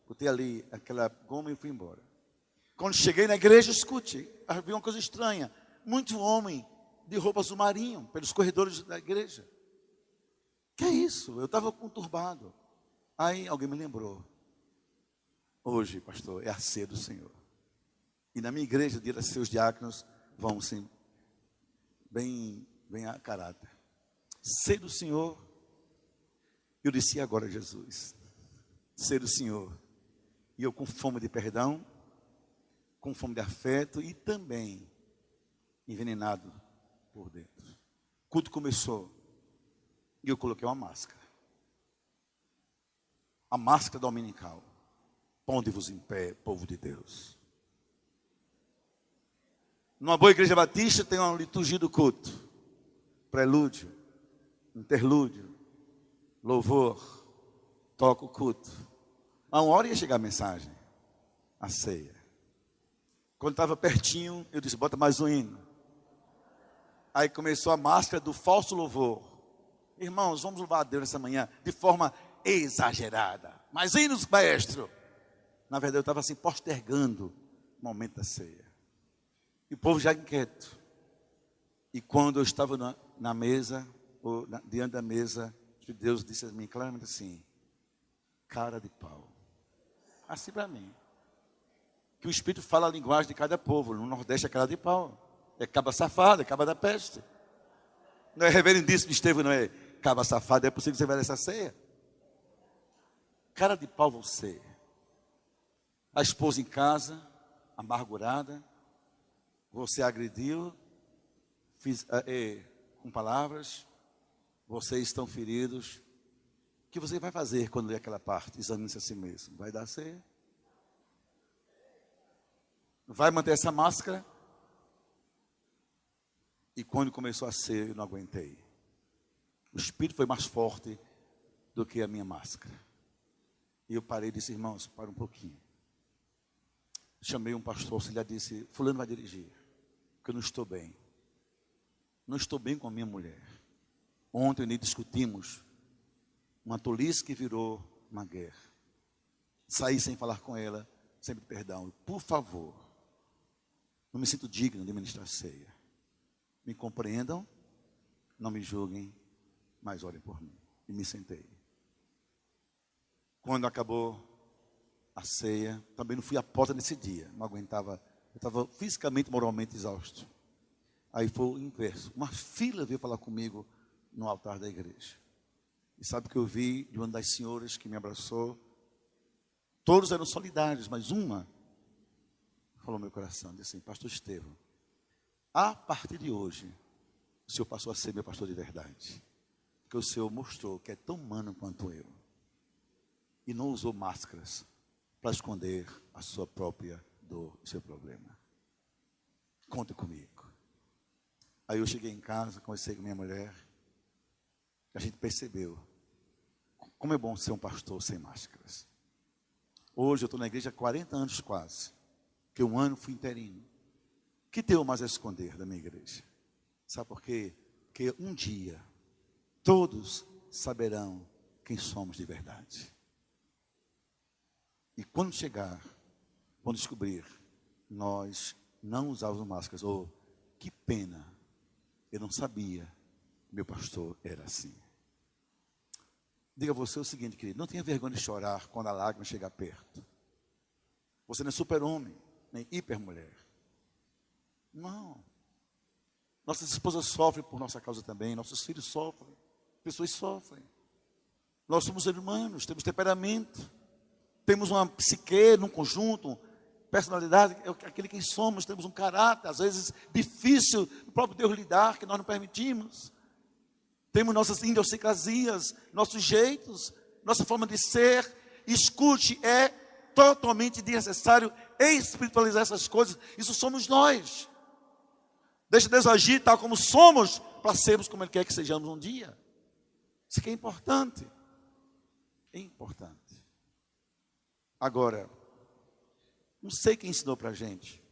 [SPEAKER 1] Botei ali aquela goma e fui embora. Quando cheguei na igreja, escute, havia uma coisa estranha. Muito homem de roupa azul marinho, pelos corredores da igreja. Que é isso? Eu estava conturbado. Aí alguém me lembrou. Hoje, pastor, é a ceia do Senhor. E na minha igreja, dia das seus diáconos, vão sim, bem a caráter. Ceia do Senhor. Eu disse: e agora, Jesus? Ceia do Senhor. E eu com fome de perdão, com fome de afeto e também envenenado por dentro. O culto começou e eu coloquei uma máscara. A máscara dominical. Ponde-vos em pé, povo de Deus. Numa boa igreja batista tem uma liturgia do culto. Prelúdio, interlúdio, louvor, toca o culto. A uma hora ia chegar a mensagem, a ceia. Quando estava pertinho, eu disse: bota mais um hino. Aí começou a máscara do falso louvor. Irmãos, vamos louvar a Deus nessa manhã de forma exagerada. Mas hinos, maestro. Na verdade, eu estava assim, postergando o momento da ceia. E o povo já inquieto. E quando eu estava na mesa, diante da mesa, Deus disse a mim claramente assim: cara de pau. Assim para mim. Que o Espírito fala a linguagem de cada povo. No Nordeste é cara de pau. É caba safado, é caba da peste. Não é reverendíssimo Estevão, não é caba safado. É possível que você vai nessa ceia. Cara de pau você. A esposa em casa, amargurada. Você agrediu com palavras. Vocês estão feridos. O que você vai fazer quando ler aquela parte? Examine-se a si mesmo. Vai dar ceia? Vai manter essa máscara? E quando começou a ceia, eu não aguentei. O Espírito foi mais forte do que a minha máscara. E eu parei e disse: irmãos, para um pouquinho. Chamei um pastor, se lhe disse: fulano vai dirigir, porque eu não estou bem. Não estou bem com a minha mulher. Ontem nós discutimos uma tolice que virou uma guerra. Saí sem falar com ela, sem pedir perdão. Por favor, não me sinto digno de ministrar ceia. Me compreendam, não me julguem, mas orem por mim. E me sentei. Quando acabou a ceia, também não fui à porta nesse dia. Não aguentava, eu estava fisicamente, moralmente exausto. Aí foi o inverso. Uma fila veio falar comigo no altar da igreja. E sabe o que eu vi de uma das senhoras que me abraçou? Todos eram solidários, mas uma falou no meu coração, disse assim: pastor Estevão, a partir de hoje, o senhor passou a ser meu pastor de verdade. Porque o senhor mostrou que é tão humano quanto eu. E não usou máscaras para esconder a sua própria dor, o seu problema. Conte comigo. Aí eu cheguei em casa, conversei com minha mulher. A gente percebeu como é bom ser um pastor sem máscaras. Hoje eu estou na igreja há 40 anos quase. Que um ano fui interino. O que tenho mais a esconder da minha igreja? Sabe por quê? Porque um dia todos saberão quem somos de verdade. E quando chegar, vão descobrir, nós não usávamos máscaras. Oh, que pena, eu não sabia que meu pastor era assim. Diga a você o seguinte, querido: não tenha vergonha de chorar quando a lágrima chegar perto. Você não é super-homem, nem hiper-mulher. Não. Nossas esposas sofrem por nossa causa também, nossos filhos sofrem, pessoas sofrem. Nós somos humanos, temos temperamento, temos uma psique num conjunto, personalidade, é aquele quem somos, temos um caráter, às vezes difícil, o próprio Deus lidar, que nós não permitimos. Temos nossas idiosincrasias, nossos jeitos, nossa forma de ser. Escute, é totalmente desnecessário espiritualizar essas coisas. Isso somos nós. Deixa Deus agir tal como somos, para sermos como Ele quer que sejamos um dia. Isso aqui é importante. É importante. Agora, não sei quem ensinou para a gente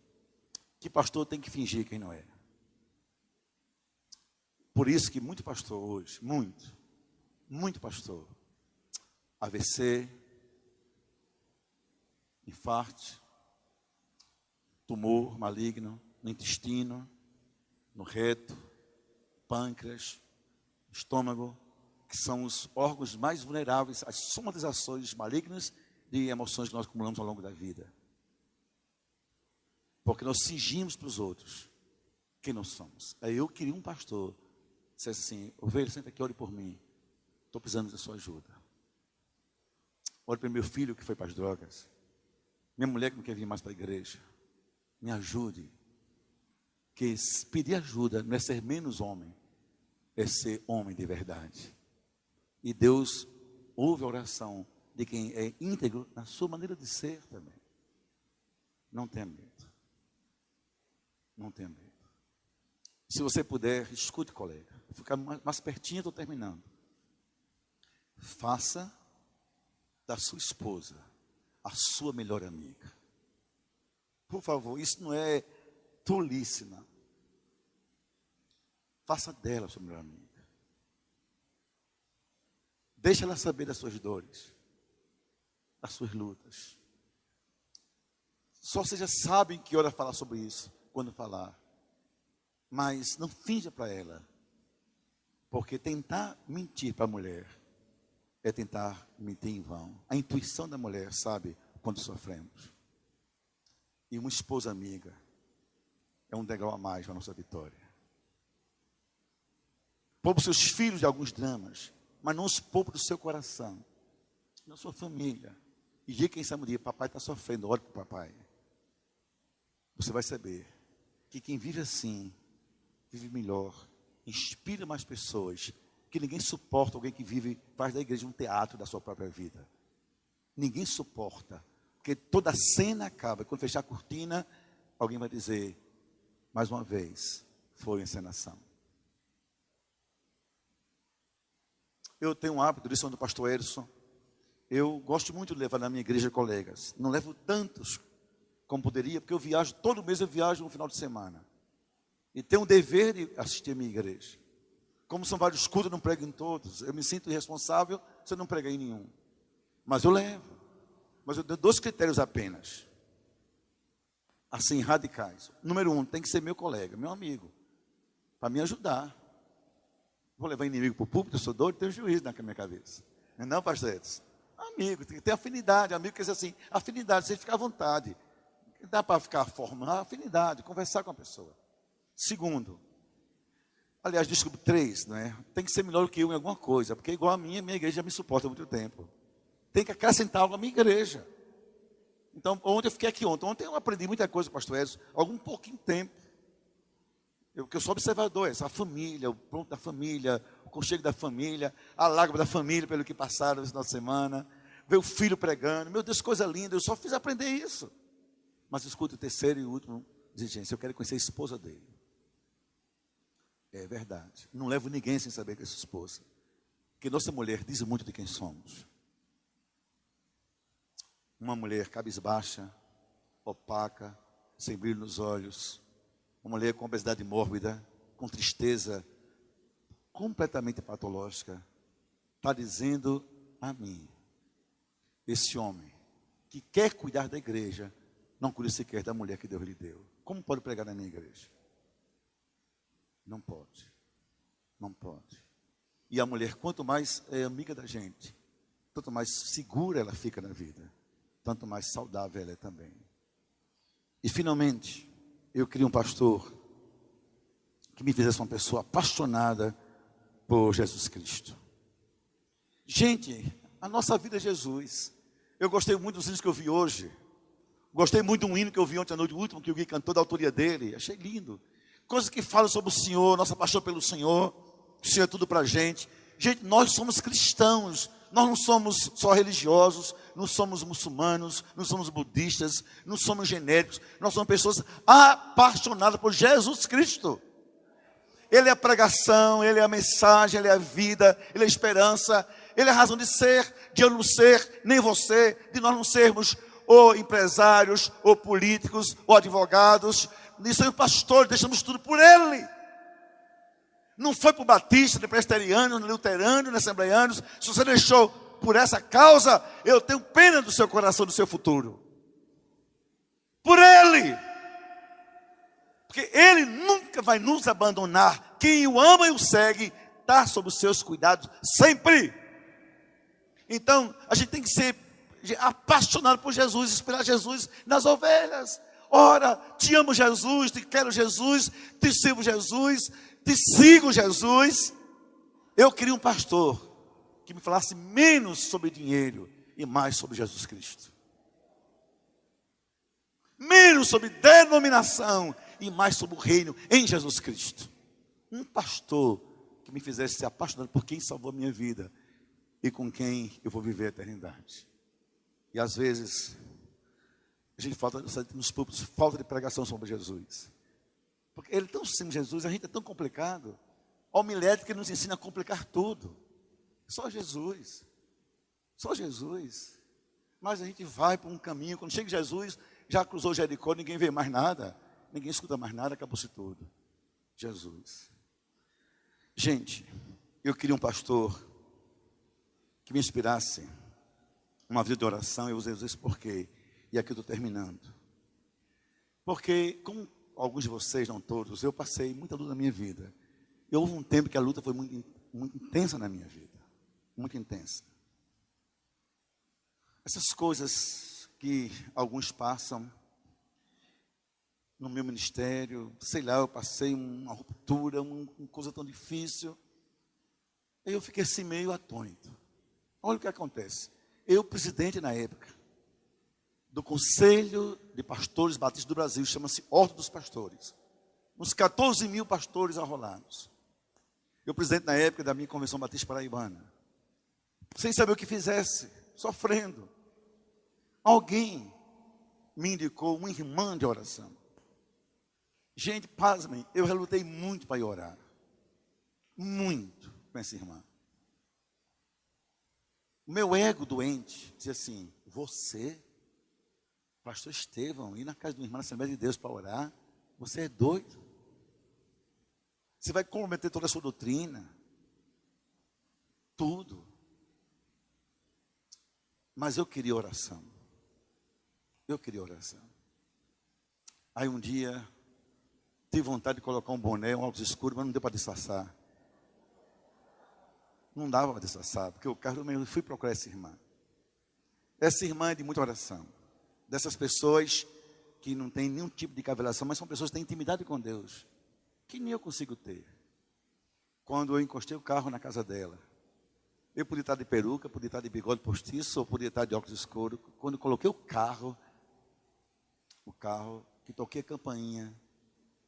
[SPEAKER 1] que pastor tem que fingir quem não é. Por isso que muito pastor hoje, muito pastor, AVC, infarto, tumor maligno no intestino, no reto, pâncreas, estômago, que são os órgãos mais vulneráveis às somatizações malignas de emoções que nós acumulamos ao longo da vida. Porque nós fingimos para os outros quem não somos. Aí eu queria um pastor que dissesse assim: ovelha, senta aqui, ore por mim. Estou precisando da sua ajuda. Ore para meu filho que foi para as drogas. Minha mulher que não quer vir mais para a igreja. Me ajude. Que pedir ajuda não é ser menos homem, é ser homem de verdade. E Deus ouve a oração de quem é íntegro na sua maneira de ser também. Não tenha medo. Não tenha medo. Se você puder, escute, colega. Vou ficar mais pertinho, estou terminando. Faça da sua esposa a sua melhor amiga. Por favor, isso não é tolice, não. Faça dela a sua melhor amiga. Deixa ela saber das suas dores, das suas lutas. Só vocês já sabem que hora falar sobre isso, quando falar. Mas não finja para ela. Porque tentar mentir para a mulher é tentar mentir em vão. A intuição da mulher sabe quando sofremos. E uma esposa amiga é um degrau a mais para a nossa vitória. Poupe seus filhos de alguns dramas, mas não os poupe do seu coração, da sua família. E diga quem sabe um dia, papai está sofrendo, olhe para o papai. Você vai saber que quem vive assim, vive melhor, inspira mais pessoas, que ninguém suporta alguém que vive, faz da igreja um teatro da sua própria vida. Ninguém suporta, porque toda cena acaba, quando fechar a cortina, alguém vai dizer, mais uma vez, foi encenação. Eu tenho um hábito, lição do pastor Edson, eu gosto muito de levar na minha igreja colegas, não levo tantos como poderia, porque eu viajo, todo mês eu viajo no final de semana, e tenho o dever de assistir a minha igreja. Como são vários cultos, eu não prego em todos, eu me sinto irresponsável se eu não pregar em nenhum, mas eu levo, mas eu tenho 2 critérios apenas, assim, radicais. Número 1, tem que ser meu colega, meu amigo, para me ajudar. Vou levar inimigo para o púlpito, eu sou doido, tenho juízo na minha cabeça. Não, pastor Edson? Amigo, tem que ter afinidade. Amigo quer dizer assim, afinidade, você fica à vontade. Dá para ficar formando afinidade, conversar com a pessoa. Segundo, aliás, desculpa, 3, não é? Tem que ser melhor do que eu em alguma coisa, porque igual a minha igreja já me suporta há muito tempo. Tem que acrescentar algo à minha igreja. Então, ontem eu fiquei aqui ontem eu aprendi muita coisa com o pastor Edson, algum pouquinho tempo. Porque eu sou observador, essa família, o pronto da família, o conchego da família, a lágrima da família pelo que passaram esse final de semana, ver o filho pregando, meu Deus, coisa linda, eu só fiz aprender isso. Mas escuta o terceiro e último, exigência, eu quero conhecer a esposa dele. É verdade, não levo ninguém sem saber que é sua esposa, porque nossa mulher diz muito de quem somos. Uma mulher cabisbaixa, opaca, sem brilho nos olhos, uma mulher com obesidade mórbida, com tristeza completamente patológica, está dizendo a mim, esse homem que quer cuidar da igreja, não cuida sequer da mulher que Deus lhe deu. Como pode pregar na minha igreja? Não pode. Não pode. E a mulher, quanto mais é amiga da gente, tanto mais segura ela fica na vida, tanto mais saudável ela é também. E finalmente, eu queria um pastor que me fizesse uma pessoa apaixonada por Jesus Cristo. Gente, a nossa vida é Jesus. Eu gostei muito dos hinos que eu vi hoje. Gostei muito de um hino que eu vi ontem à noite, o último que o Gui cantou da autoria dele. Achei lindo. Coisas que falam sobre o Senhor, nossa paixão pelo Senhor. O Senhor é tudo para a gente. Gente, nós somos cristãos. Nós não somos só religiosos, não somos muçulmanos, não somos budistas, não somos genéricos. Nós somos pessoas apaixonadas por Jesus Cristo. Ele é a pregação, Ele é a mensagem, Ele é a vida, Ele é a esperança. Ele é a razão de ser, de eu não ser, nem você, de nós não sermos ou empresários, ou políticos, ou advogados. Nós somos pastores, deixamos tudo por Ele. Não foi por batista, nem presbiterianos, nem luteranos, nem assembleianos. Se você deixou por essa causa, eu tenho pena do seu coração, do seu futuro. Por Ele. Porque Ele nunca vai nos abandonar. Quem o ama e o segue, está sob os seus cuidados sempre. Então, a gente tem que ser apaixonado por Jesus, esperar Jesus nas ovelhas. Ora, te amo Jesus, te quero Jesus, te sirvo Jesus, te sigo Jesus. Eu queria um pastor que me falasse menos sobre dinheiro e mais sobre Jesus Cristo. Menos sobre denominação e mais sobre o reino em Jesus Cristo. Um pastor que me fizesse ser apaixonado por quem salvou a minha vida e com quem eu vou viver a eternidade. E às vezes a gente nos púlpitos falta de pregação sobre Jesus. Porque ele é tão simples, Jesus, a gente é tão complicado. A homilética nos ensina a complicar tudo. Só Jesus. Só Jesus. Mas a gente vai por um caminho, quando chega Jesus, já cruzou Jericó, ninguém vê mais nada. Ninguém escuta mais nada, acabou-se tudo. Jesus. Gente, eu queria um pastor que me inspirasse uma vida de oração. Eu usei isso porque, e aqui eu estou terminando. Porque, como alguns de vocês, não todos, eu passei muita luta na minha vida. E houve um tempo que a luta foi muito intensa na minha vida. Muito intensa. Essas coisas que alguns passam no meu ministério, sei lá, eu passei uma ruptura, uma coisa tão difícil. Aí eu fiquei assim meio atônito. Olha o que acontece. Eu, presidente na época, do Conselho de Pastores Batistas do Brasil, chama-se Ordem dos Pastores. Uns 14 mil pastores arrolados. Eu, presidente na época da minha Convenção Batista Paraibana, sem saber o que fizesse, sofrendo. Alguém me indicou uma irmã de oração. Gente, pasmem, eu relutei muito para ir orar. Muito com essa irmã. O meu ego doente dizia assim: você, pastor Estevão, ir na casa de uma irmã na Assembleia de Deus para orar, você é doido? Você vai comprometer toda a sua doutrina, tudo. Mas eu queria oração. Eu queria oração. Aí um dia, tive vontade de colocar um boné, um óculos escuro, mas não deu para disfarçar. Não dava para disfarçar, porque o carro eu fui procurar essa irmã. Essa irmã é de muita oração. Dessas pessoas que não têm nenhum tipo de revelação, mas são pessoas que têm intimidade com Deus, que nem eu consigo ter. Quando eu encostei o carro na casa dela, eu podia estar de peruca, podia estar de bigode postiço, ou podia estar de óculos escuros. Quando eu coloquei o carro, que toquei a campainha,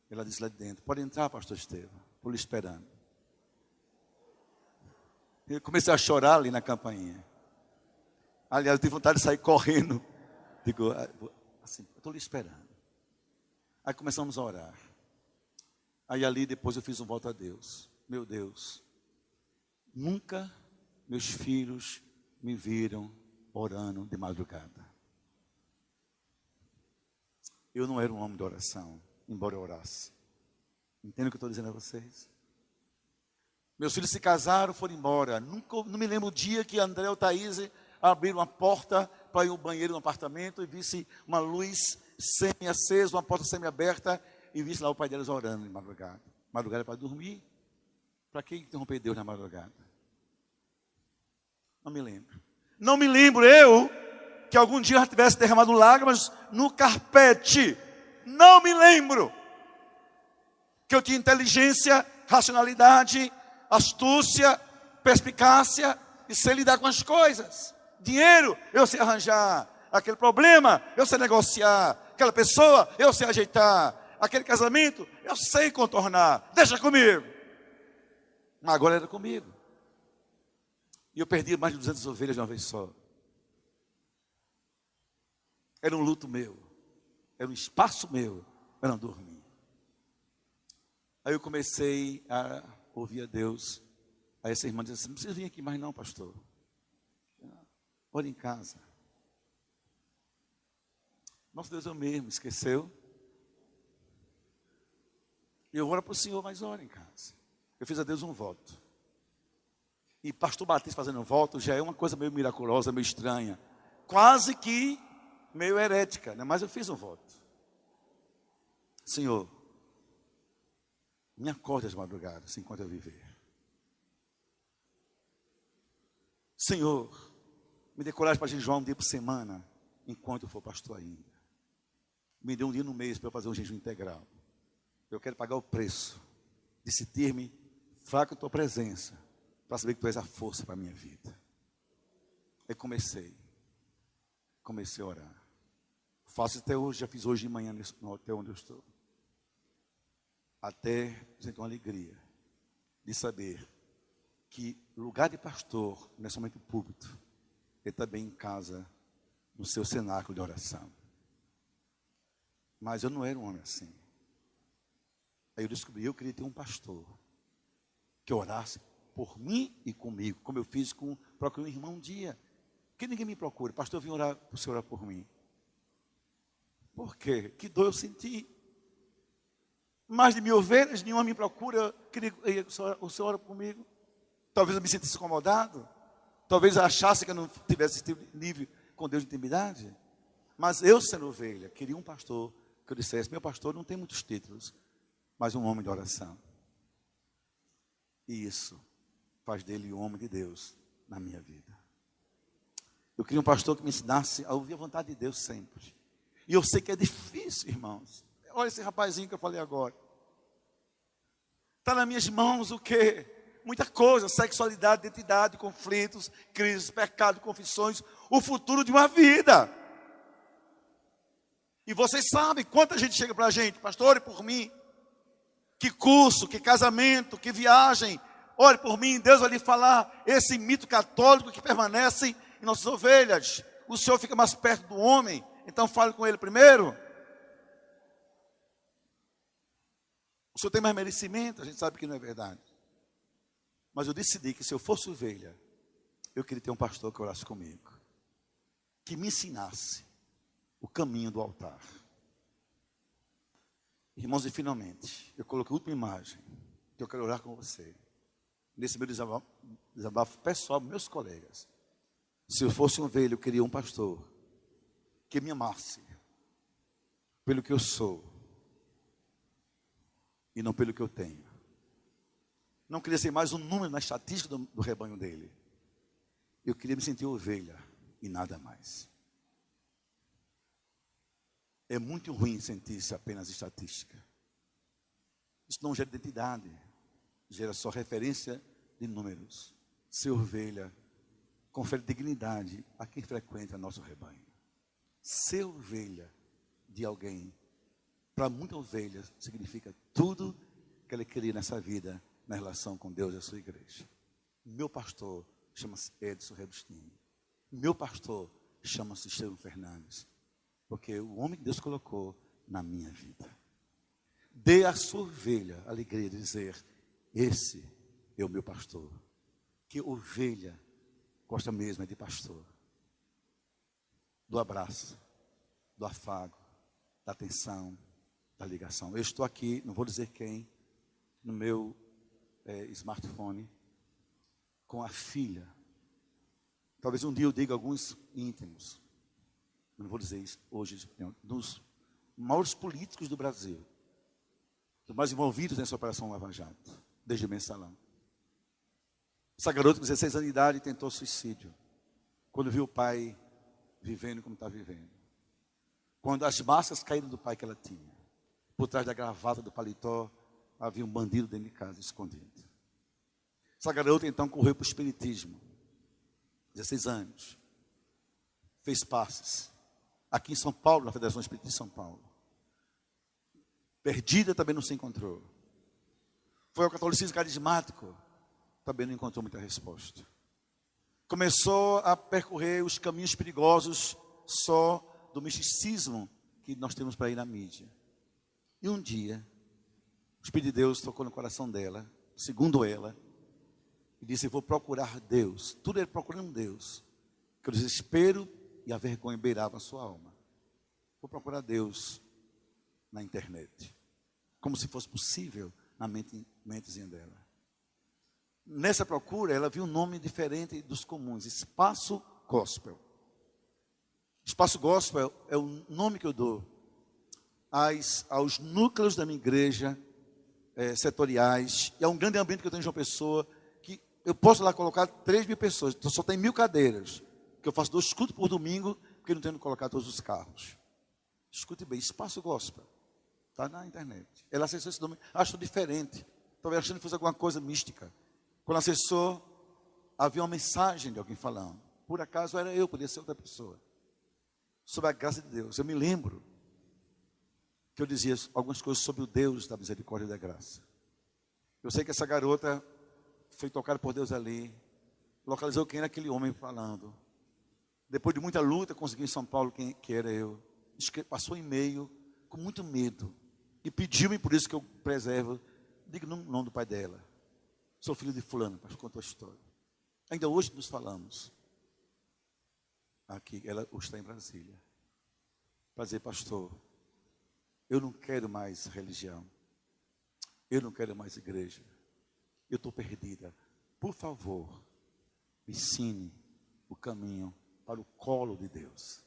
[SPEAKER 1] ela disse lá de dentro: pode entrar, pastor Estevão, estou lhe esperando. Eu comecei a chorar ali na campainha. Aliás, eu tive vontade de sair correndo. Digo, assim, estou lhe esperando. Aí começamos a orar. Aí ali depois eu fiz um voto a Deus. Meu Deus, nunca meus filhos me viram orando de madrugada. Eu não era um homem de oração, embora eu orasse. Entende o que eu estou dizendo a vocês? Meus filhos se casaram, foram embora. Não me lembro o dia que André ou Thaís abriram uma porta para ir ao banheiro no apartamento e visse uma luz semi-acesa, uma porta semi-aberta, e visse lá o pai deles orando de madrugada. Madrugada para dormir. Para que interromper Deus na madrugada? Não me lembro. Não me lembro eu que algum dia eu tivesse derramado lágrimas no carpete. Não me lembro que eu tinha inteligência, racionalidade, astúcia, perspicácia e sei lidar com as coisas. Dinheiro, eu sei arranjar. Aquele problema, eu sei negociar. Aquela pessoa, eu sei ajeitar. Aquele casamento, eu sei contornar. Deixa comigo. Mas agora era comigo. E eu perdi mais de 200 ovelhas de uma vez só. Era um luto meu. Era um espaço meu para não dormir. Aí eu comecei a ouvir a Deus. Aí essa irmã disse assim: não precisa vir aqui mais não, pastor. Ora em casa. Nosso Deus é o mesmo, esqueceu? Eu oro para o Senhor, mas ora em casa. Eu fiz a Deus um voto. E pastor Batista fazendo um voto já é uma coisa meio miraculosa, meio estranha. Quase que meio herética, né? Mas eu fiz um voto. Senhor, me acorde às madrugadas enquanto eu viver. Senhor, me dê coragem para jejuar um dia por semana, enquanto eu for pastor ainda. Me dê um dia no mês para eu fazer um jejum integral. Eu quero pagar o preço de sentir-me fraco em tua presença, para saber que tu és a força para a minha vida. Aí comecei a orar. Faço até hoje, já fiz hoje de manhã no hotel onde eu estou. Até sinto uma alegria de saber que lugar de pastor não é somente o púlpito, é também em casa, no seu cenáculo de oração. Mas eu não era um homem assim. Aí eu descobri, eu queria ter um pastor que orasse por mim e comigo, como eu fiz com procurei um irmão um dia. Que ninguém me procura, pastor, eu vim orar, o senhor orar por mim. Por quê? Que dor eu senti. Mais de 1000 ovelhas, nenhuma me procura, queria o senhor ora comigo. Talvez eu me sentisse incomodado, talvez eu achasse que eu não tivesse esse nível com Deus de intimidade. Mas eu, sendo ovelha, queria um pastor que eu dissesse: meu pastor não tem muitos títulos, mas um homem de oração. E isso faz dele um homem de Deus na minha vida. Eu queria um pastor que me ensinasse a ouvir a vontade de Deus sempre. E eu sei que é difícil, irmãos. Olha esse rapazinho que eu falei agora. Está nas minhas mãos o quê? Muita coisa, sexualidade, identidade, conflitos, crises, pecado, confissões, o futuro de uma vida. E vocês sabem quanta gente chega para a gente, pastor, ore por mim. Que curso, que casamento, que viagem, ore por mim, Deus vai lhe falar. Esse mito católico que permanece em nossas ovelhas. O Senhor fica mais perto do homem, então fale com ele primeiro. O Senhor tem mais merecimento, a gente sabe que não é verdade. Mas eu decidi que se eu fosse ovelha, eu queria ter um pastor que orasse comigo, que me ensinasse o caminho do altar. Irmãos, e finalmente, eu coloquei a última imagem, que eu quero orar com você. Nesse meu desabafo pessoal, meus colegas. Se eu fosse um ovelha, eu queria um pastor que me amasse pelo que eu sou e não pelo que eu tenho. Não queria ser mais um número na estatística do rebanho dele. Eu queria me sentir ovelha e nada mais. É muito ruim sentir-se apenas estatística. Isso não gera identidade, gera só referência de números. Ser ovelha confere dignidade a quem frequenta nosso rebanho. Ser ovelha de alguém, para muita ovelha, significa tudo que ele queria nessa vida, na relação com Deus e a sua igreja. Meu pastor chama-se Edson Rebustini. Meu pastor chama-se Estevão Fernandes. Porque o homem que Deus colocou na minha vida. Dê à sua ovelha a alegria de dizer: esse é o meu pastor. Que ovelha gosta mesmo é de pastor. Do abraço, do afago, da atenção, da ligação. Eu estou aqui, não vou dizer quem, no meu smartphone, com a filha. Talvez um dia eu diga alguns íntimos. Não vou dizer isso hoje, dos maiores políticos do Brasil, dos mais envolvidos nessa operação Lava Jato, desde o mensalão. Essa garota com 16 anos de idade tentou suicídio, quando viu o pai vivendo como está vivendo. Quando as máscaras caíram do pai que ela tinha, por trás da gravata do paletó, havia um bandido dentro de casa, escondido. Essa garota então correu para o espiritismo, 16 anos, fez passes, aqui em São Paulo, na Federação Espírita de São Paulo. Perdida, também não se encontrou. Foi ao catolicismo carismático, também não encontrou muita resposta. Começou a percorrer os caminhos perigosos só do misticismo que nós temos para ir na mídia. E um dia, o Espírito de Deus tocou no coração dela, segundo ela, e disse: eu vou procurar Deus. Tudo era procurando Deus, que o desespero e a vergonha beiravam a sua alma. Vou procurar Deus na internet, como se fosse possível na mentezinha dela. Nessa procura, ela viu um nome diferente dos comuns: Espaço Gospel. Espaço Gospel é o nome que eu dou aos núcleos da minha igreja, setoriais. E é um grande ambiente que eu tenho em João Pessoa, que eu posso lá colocar 3.000 pessoas, então só tem 1.000 cadeiras, que eu faço 2 cultos por domingo, porque não tenho que colocar todos os carros. Escute bem, Espaço Gospel, está na internet. Ela acessou esse nome, achou diferente, talvez achando que fosse alguma coisa mística. Quando acessou, havia uma mensagem de alguém falando. Por acaso era eu, podia ser outra pessoa. Sobre a graça de Deus. Eu me lembro que eu dizia algumas coisas sobre o Deus da misericórdia e da graça. Eu sei que essa garota foi tocada por Deus ali, localizou quem era aquele homem falando. Depois de muita luta, conseguiu em São Paulo quem que era eu. Passou e-mail com muito medo e pediu-me, por isso que eu preservo, digo no nome do pai dela: sou filho de fulano, mas contou a história. Ainda hoje nos falamos. Aqui, ela está em Brasília. Para dizer: pastor, eu não quero mais religião. Eu não quero mais igreja. Eu estou perdida. Por favor, me ensine o caminho para o colo de Deus.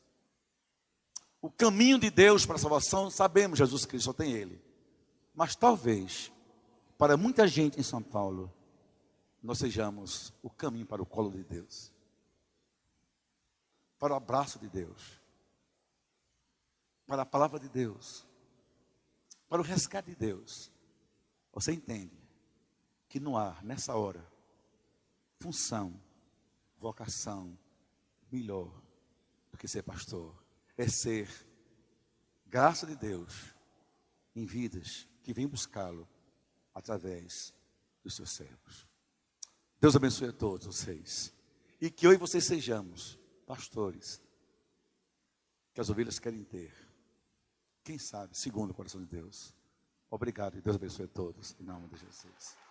[SPEAKER 1] O caminho de Deus para a salvação, sabemos, Jesus Cristo só tem Ele. Mas talvez, para muita gente em São Paulo, nós sejamos o caminho para o colo de Deus. para o abraço de Deus, para a palavra de Deus, para o resgate de Deus, você entende que não há, nessa hora, função, vocação melhor do que ser pastor. É ser graça de Deus em vidas que vêm buscá-lo através dos seus servos. Deus abençoe a todos vocês. E que hoje vocês sejamos pastores que as ovelhas querem ter. Quem sabe, segundo o coração de Deus. Obrigado e Deus abençoe a todos. Em nome de Jesus.